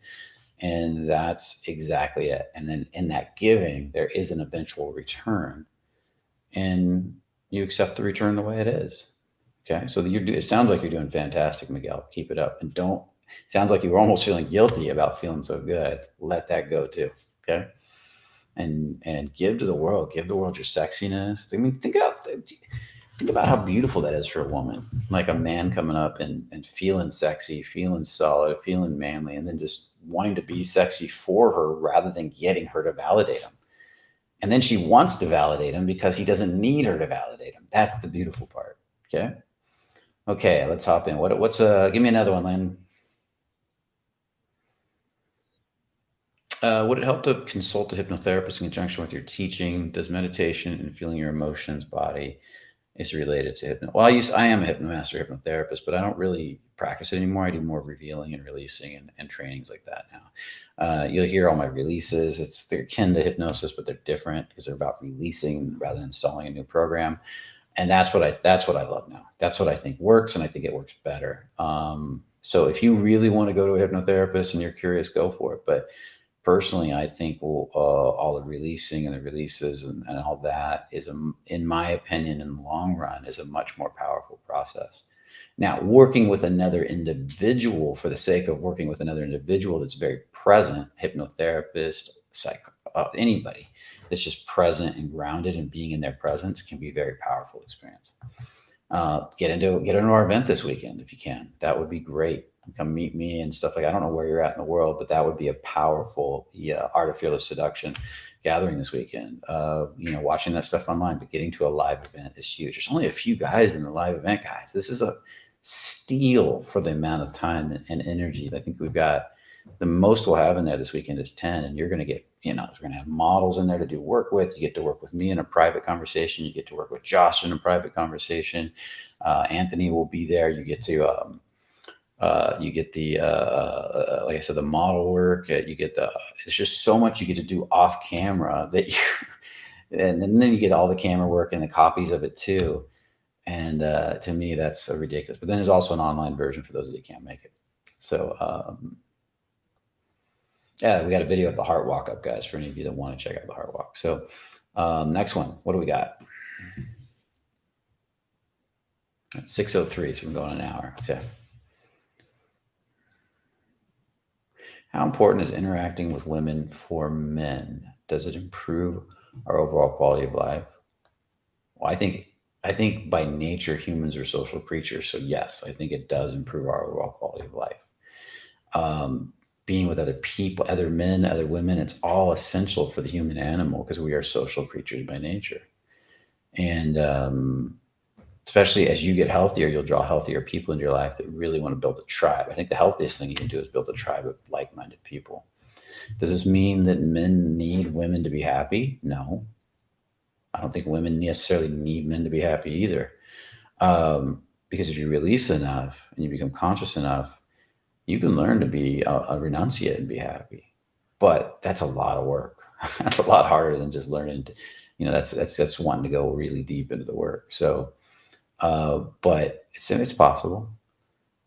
And that's exactly it. And then in that giving, there is an eventual return, and you accept the return the way it is. Okay. So it sounds like you're doing fantastic, Miguel. Keep it up. And don't, sounds like you were almost feeling guilty about feeling so good. Let that go too. Okay. And give to the world, give the world your sexiness. I mean, think about how beautiful that is for a woman. Like a man coming up and feeling sexy, feeling solid, feeling manly, and then just wanting to be sexy for her rather than getting her to validate him. And then she wants to validate him because he doesn't need her to validate him. That's the beautiful part. Okay. Okay, let's hop in. Give me another one, Lynn. Would it help to consult a hypnotherapist in conjunction with your teaching? Does meditation and feeling your emotions body is related to hypno? Well, I am a hypnomaster hypnotherapist, but I don't really practice it anymore. I do more revealing and releasing and trainings like that now. You'll hear all my releases. They're akin to hypnosis, but they're different because they're about releasing rather than installing a new program. And that's what I love now. That's what I think works, and I think it works better. So if you really want to go to a hypnotherapist and you're curious, go for it. But personally, I think all the releasing and the releases and all that in my opinion, in the long run, is a much more powerful process. Now, working with another individual for the sake of working with another individual that's very present, hypnotherapist, anybody that's just present and grounded and being in their presence, can be a very powerful experience. Get into our event this weekend if you can. That would be great. Come meet me and stuff like that. I don't know where you're at in the world, but that would be a powerful Art of Fearless Seduction gathering this weekend. Watching that stuff online, but getting to a live event is huge. There's only a few guys in the live event, guys. This is a steal for the amount of time and energy. I think we've got the most we'll have in there this weekend is 10, and you're going to get, we're going to have models in there to do work with. You get to work with me in a private conversation. You get to work with Josh in a private conversation. Anthony will be there. You get to, like I said, the model work. It's just so much you get to do off camera that and then you get all the camera work and the copies of it too. And to me, that's ridiculous. But then there's also an online version for those of you who can't make it. So yeah, we got a video of the heart walk up, guys, for any of you that want to check out the heart walk. So next one, what do we got? It's 6:03, so we're going an hour. Okay. How important is interacting with women for men? Does it improve our overall quality of life? Well, I think by nature humans are social creatures, so yes, I think it does improve our overall quality of life. Being with other people, other men, other women, it's all essential for the human animal because we are social creatures by nature. And especially as you get healthier, you'll draw healthier people into your life that really want to build a tribe. I think the healthiest thing you can do is build a tribe of like-minded people. Does this mean that men need women to be happy? No. I don't think women necessarily need men to be happy either. Because if you release enough and you become conscious enough, you can learn to be a renunciate and be happy. But that's a lot of work. That's a lot harder than just learning to, that's wanting to go really deep into the work. So, but it's possible.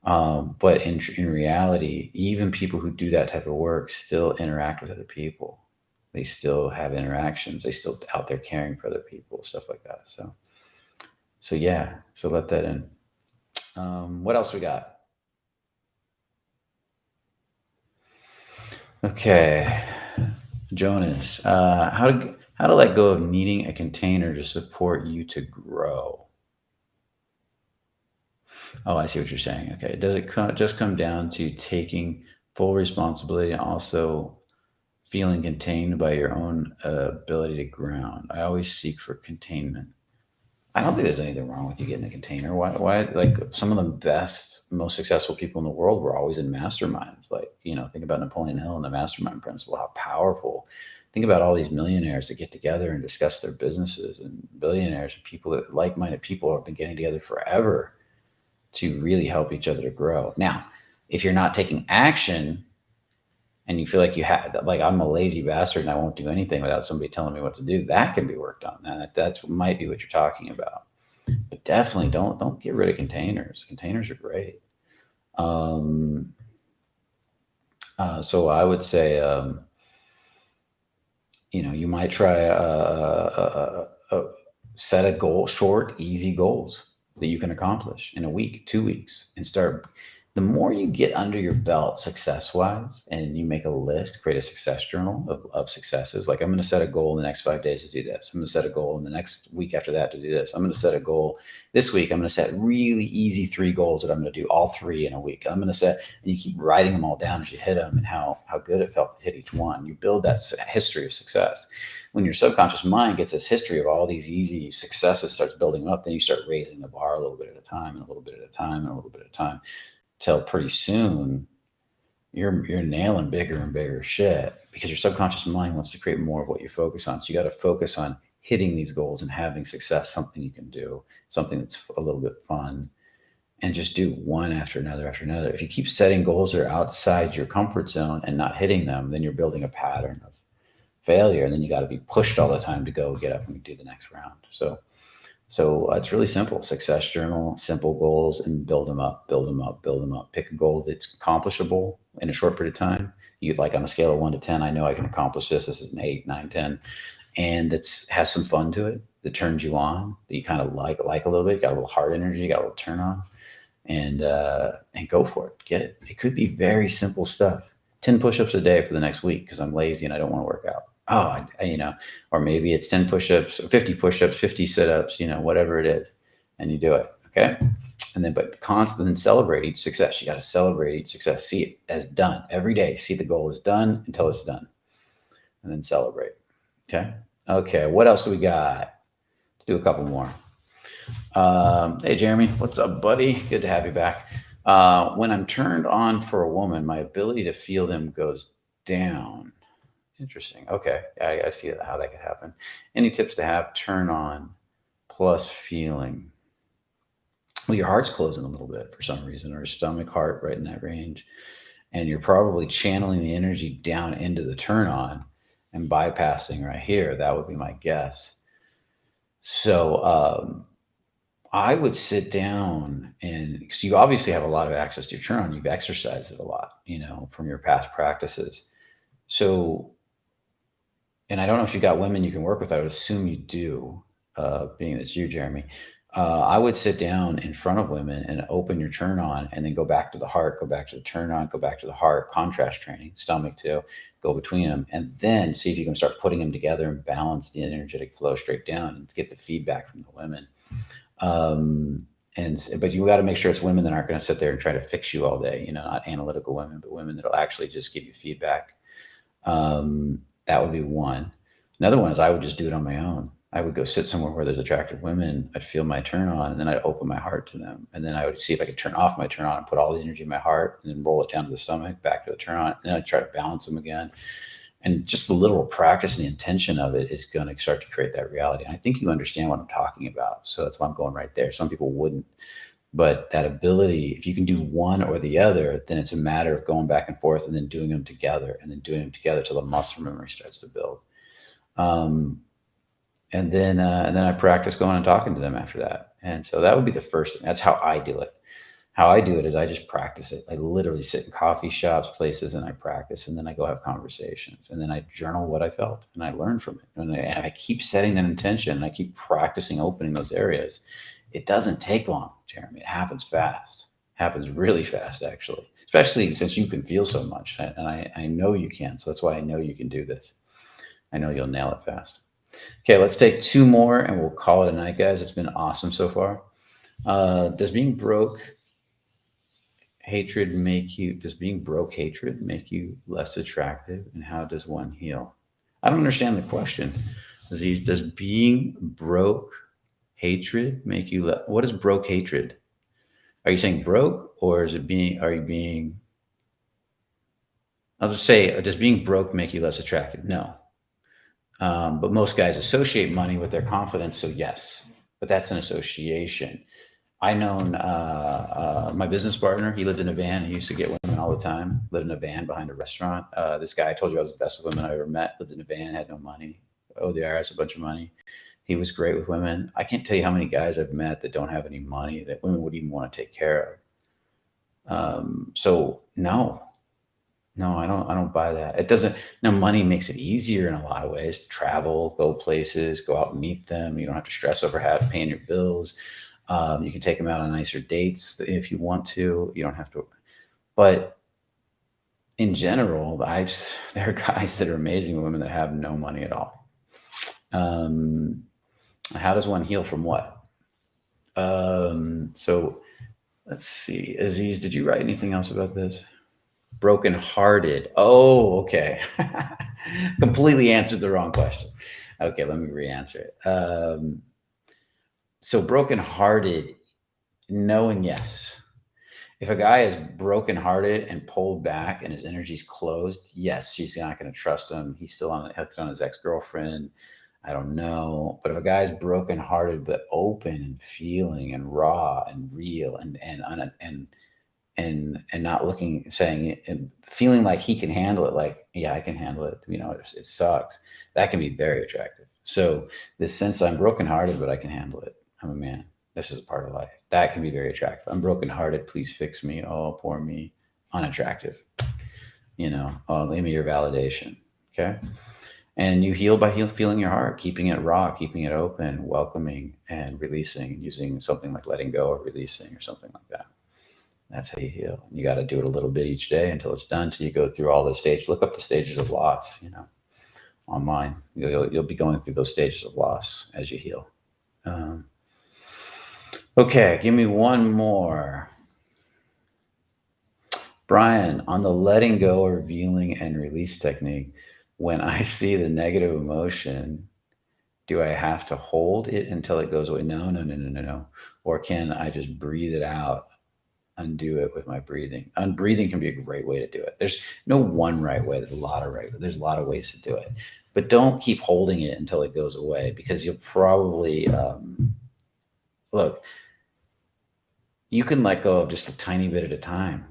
But in reality, even people who do that type of work still interact with other people. They still have interactions. They still out there caring for other people, stuff like that. So yeah. So let that in. What else we got? Okay, Jonas. How to let go of needing a container to support you to grow? Oh, I see what you're saying. Okay, does it just come down to taking full responsibility and also feeling contained by your own ability to ground? I always seek for containment. I don't think there's anything wrong with you getting a container. Why, like some of the best, most successful people in the world were always in masterminds. Like, think about Napoleon Hill and the mastermind principle, how powerful. Think about all these millionaires that get together and discuss their businesses, and billionaires and people that like-minded people have been getting together forever to really help each other to grow. Now, if you're not taking action and you feel like you have, like, I'm a lazy bastard and I won't do anything without somebody telling me what to do, that can be worked on. That's might be what you're talking about. But definitely don't get rid of containers. Containers are great. Um, so I would say, you might try a set a goal, short, easy goals that you can accomplish in a week, 2 weeks, and start. The more you get under your belt success wise and you make a list, create a success journal of successes. Like, I'm going to set a goal in the next 5 days to do this. I'm going to set a goal in the next week after that to do this. I'm going to set a goal this week. I'm going to set really easy 3 goals that I'm going to do all 3 in a week. I'm going to set, and you keep writing them all down as you hit them and how good it felt to hit each one. You build that history of success. When your subconscious mind gets this history of all these easy successes, starts building them up, then you start raising the bar a little bit at a time and a little bit at a time and a little bit at a time, till pretty soon you're nailing bigger and bigger shit, because your subconscious mind wants to create more of what you focus on. So you got to focus on hitting these goals and having success, something you can do, something that's a little bit fun, and just do one after another after another. If you keep setting goals that are outside your comfort zone and not hitting them, then you're building a pattern of failure, and then you got to be pushed all the time to go get up and do the next round. So it's really simple. Success journal, simple goals, and build them up, build them up, build them up. Pick a goal that's accomplishable in a short period of time. You, like, on a scale of 1 to 10, I know I can accomplish this. This is an 8, 9, 10, and that's has some fun to it. That turns you on. That you kind of like a little bit. You got a little heart energy. You got a little turn on, and go for it. Get it. It could be very simple stuff. 10 push-ups a day for the next week because I'm lazy and I don't want to work out. Oh, or maybe it's 10 push-ups, 50 push-ups, 50 sit-ups, whatever it is, and you do it. Okay. And then, but constantly, then celebrate each success. You got to celebrate each success. See it as done every day. See the goal is done until it's done, and then celebrate. Okay. Okay. What else do we got? Let's do a couple more. Hey, Jeremy, what's up, buddy? Good to have you back. When I'm turned on for a woman, my ability to feel them goes down. Interesting. Okay. I see how that could happen. Any tips to have turn on plus feeling? Well, your heart's closing a little bit for some reason, or stomach, heart, right in that range. And you're probably channeling the energy down into the turn on and bypassing right here. That would be my guess. So I would sit down, and because you obviously have a lot of access to your turn on, you've exercised it a lot, from your past practices. So, and I don't know if you got women you can work with. I would assume you do, being that it's you, Jeremy. I would sit down in front of women and open your turn on, and then go back to the heart, go back to the turn on, go back to the heart, contrast training, stomach too, go between them, and then see if you can start putting them together and balance the energetic flow straight down and get the feedback from the women. But you got to make sure it's women that aren't going to sit there and try to fix you all day, not analytical women, but women that'll actually just give you feedback. That would be one. Another one is I would just do it on my own. I would go sit somewhere where there's attractive women. I'd feel my turn on, and then I'd open my heart to them. And then I would see if I could turn off my turn on and put all the energy in my heart, and then roll it down to the stomach, back to the turn on. And then I'd try to balance them again. And just the literal practice and the intention of it is going to start to create that reality. And I think you understand what I'm talking about. So that's why I'm going right there. Some people wouldn't. But that ability, if you can do one or the other, then it's a matter of going back and forth and then doing them together, and then doing them together till the muscle memory starts to build. And then I practice going and talking to them after that. And so that would be the first thing. That's how I do it. How I do it is I just practice it. I literally sit in coffee shops, places, and I practice, and then I go have conversations, and then I journal what I felt, and I learn from it, and I keep setting that intention, and I keep practicing opening those areas. It doesn't take long, Jeremy. It happens fast. It happens really fast, actually, especially since you can feel so much, and I know you can. So that's why I know you can do this. I know you'll nail it fast. Okay, let's take two more, and we'll call it a night, guys. It's been awesome so far. Does being broke hatred make you less attractive, and how does one heal? I don't understand the question. Aziz, does being broke hatred make you what is broke hatred? Are you saying broke, or is it being are you being I'll just say, does being broke make you less attractive? No. But most guys associate money with their confidence, so yes, but that's an association. I known my business partner. He lived in a van. He used to get women all the time. Lived in a van behind a restaurant. This guy, I told you I was the best women I ever met. Lived in a van, had no money. Owed the IRS a bunch of money. He was great with women. I can't tell you how many guys I've met that don't have any money that women would even want to take care of. So no, no, I don't buy that. It doesn't. Now, money makes it easier in a lot of ways. Travel, go places, go out and meet them. You don't have to stress over paying your bills. You can take them out on nicer dates if you want to. You don't have to. But in general, there are guys that are amazing women that have no money at all. How does one heal from what? So let's see. Aziz, did you write anything else about this? Brokenhearted. Oh, okay. Completely answered the wrong question. Okay, let me re-answer it. So brokenhearted, no and yes. If a guy is brokenhearted and pulled back and his energy's closed, yes, she's not going to trust him. He's still hooked on his ex-girlfriend. I don't know. But if a guy's brokenhearted but open and feeling and raw and real and not looking, saying it and feeling like he can handle it, like, yeah, I can handle it. It sucks. That can be very attractive. So this sense I'm brokenhearted, but I can handle it. I'm a man. This is a part of life. That can be very attractive. I'm brokenhearted. Please fix me. Oh, poor me. Unattractive. Oh, leave me your validation. Okay. And you heal by feeling your heart, keeping it raw, keeping it open, welcoming and releasing, using something like letting go or releasing or something like that. That's how you heal. You got to do it a little bit each day until it's done. So you go through all the stages. Look up the stages of loss, online. You'll be going through those stages of loss as you heal. Okay, give me one more. Brian, on the letting go, revealing, and release technique, when I see the negative emotion, do I have to hold it until it goes away? No. Or can I just breathe it out, undo it with my breathing? Breathing can be a great way to do it. There's no one right way. There's a lot of ways to do it. But don't keep holding it until it goes away, because you'll probably look. You can let go of just a tiny bit at a time,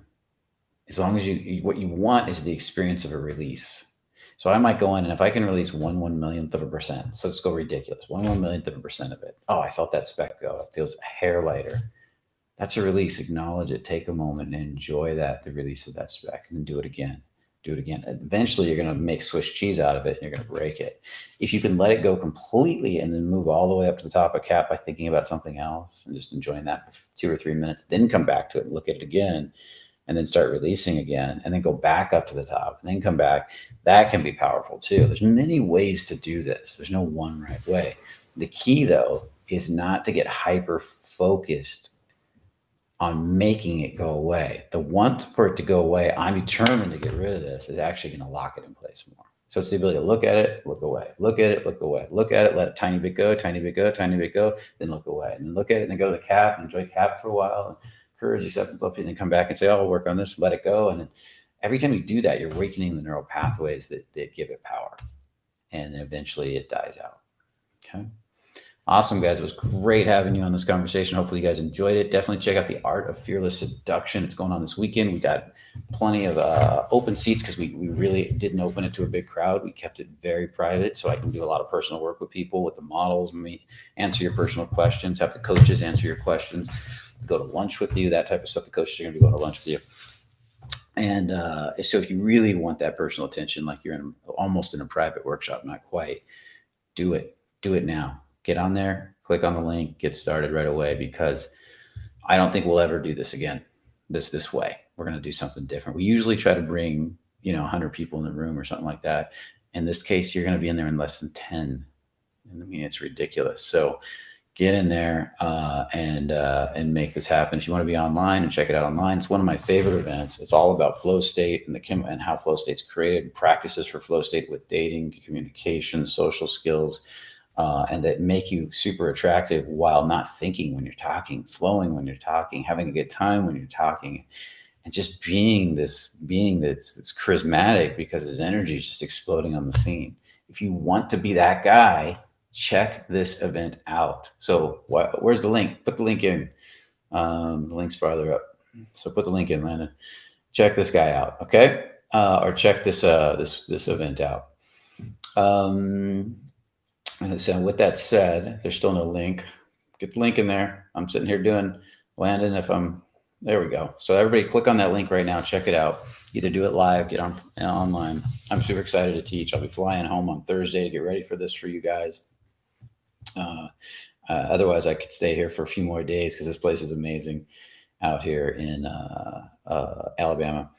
as long as what you want is the experience of a release. So I might go in, and if I can release 1/1,000,000th of a percent, so let's go ridiculous, 1/1,000,000th of a percent of it. Oh, I felt that speck go. It feels a hair lighter. That's a release. Acknowledge it. Take a moment and enjoy the release of that speck, and then do it again. Do it again. Eventually, you're going to make Swiss cheese out of it, and you're going to break it. If you can let it go completely and then move all the way up to the top of cap by thinking about something else and just enjoying that for 2 or 3 minutes, then come back to it and look at it again, and then start releasing again, and then go back up to the top and then come back, that can be powerful too. There's many ways to do this. There's no one right way. The key, though, is not to get hyper focused on making it go away. The want for it to go away, I'm determined to get rid of this, is actually going to lock it in place more. So it's the ability to look at it, look away, look at it, look away, look at it, let a tiny bit go, tiny bit go, tiny bit go, then look away, and then look at it, and then go to the cap, and enjoy cap for a while, and encourage yourself, and then come back and say, oh, I'll work on this, let it go. And then every time you do that, you're awakening the neural pathways that give it power. And then eventually it dies out. Okay. Awesome, guys. It was great having you on this conversation. Hopefully you guys enjoyed it. Definitely check out the Art of Fearless Seduction. It's going on this weekend. We got plenty of open seats, because we really didn't open it to a big crowd. We kept it very private, so I can do a lot of personal work with people, with the models, answer your personal questions, have the coaches answer your questions. go to lunch with you, that type of stuff. The coaches are going to be going to lunch with you. And so if you really want that personal attention, like you're almost in a private workshop, not quite, do it. Do it now. Get on there, click on the link, get started right away, because I don't think we'll ever do this again this way. We're going to do something different. We usually try to bring, 100 people in the room or something like that. In this case, you're going to be in there in less than 10. I mean, it's ridiculous. So get in there and make this happen. If you want to be online and check it out online, it's one of my favorite events. It's all about flow state and how flow state's created, practices for flow state with dating, communication, social skills, and that make you super attractive while not thinking when you're talking, flowing when you're talking, having a good time when you're talking, and just being this being that's charismatic because his energy is just exploding on the scene. If you want to be that guy, check this event out. So where's the link? Put the link in. The link's farther up. So put the link in, Landon. Check this guy out, okay? Or check this event out. And so with that said, there's still no link. Get the link in there. I'm sitting here doing Landon. There we go. So everybody click on that link right now. Check it out. Either do it live, get on online. I'm super excited to teach. I'll be flying home on Thursday to get ready for this for you guys. Otherwise, I could stay here for a few more days because this place is amazing out here in Alabama.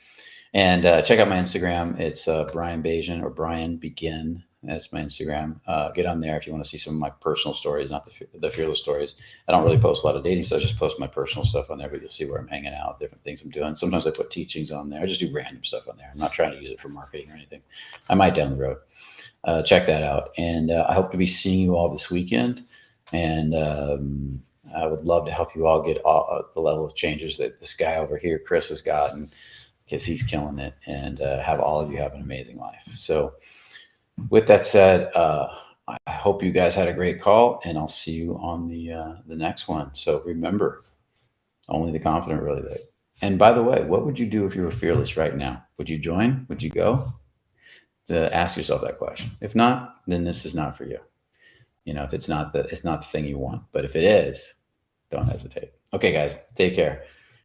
And check out my Instagram. It's Brian Bajan or Brian Begin. That's my Instagram. Get on there if you want to see some of my personal stories, not the fearless stories. I don't really post a lot of dating stuff. I just post my personal stuff on there, but you'll see where I'm hanging out, different things I'm doing. Sometimes I put teachings on there. I just do random stuff on there. I'm not trying to use it for marketing or anything. I might down the road. Check that out. And I hope to be seeing you all this weekend. And I would love to help you all get the level of changes that this guy over here, Chris, has gotten, because he's killing it, and have all of you have an amazing life. So with that said, I hope you guys had a great call, and I'll see you on the next one. So remember, only the confident really live. And by the way, what would you do if you were fearless right now? Would you join? Would you go? To ask yourself that question. If not, then this is not for you. If it's not the thing you want. But if it is, don't hesitate. Okay, guys, take care.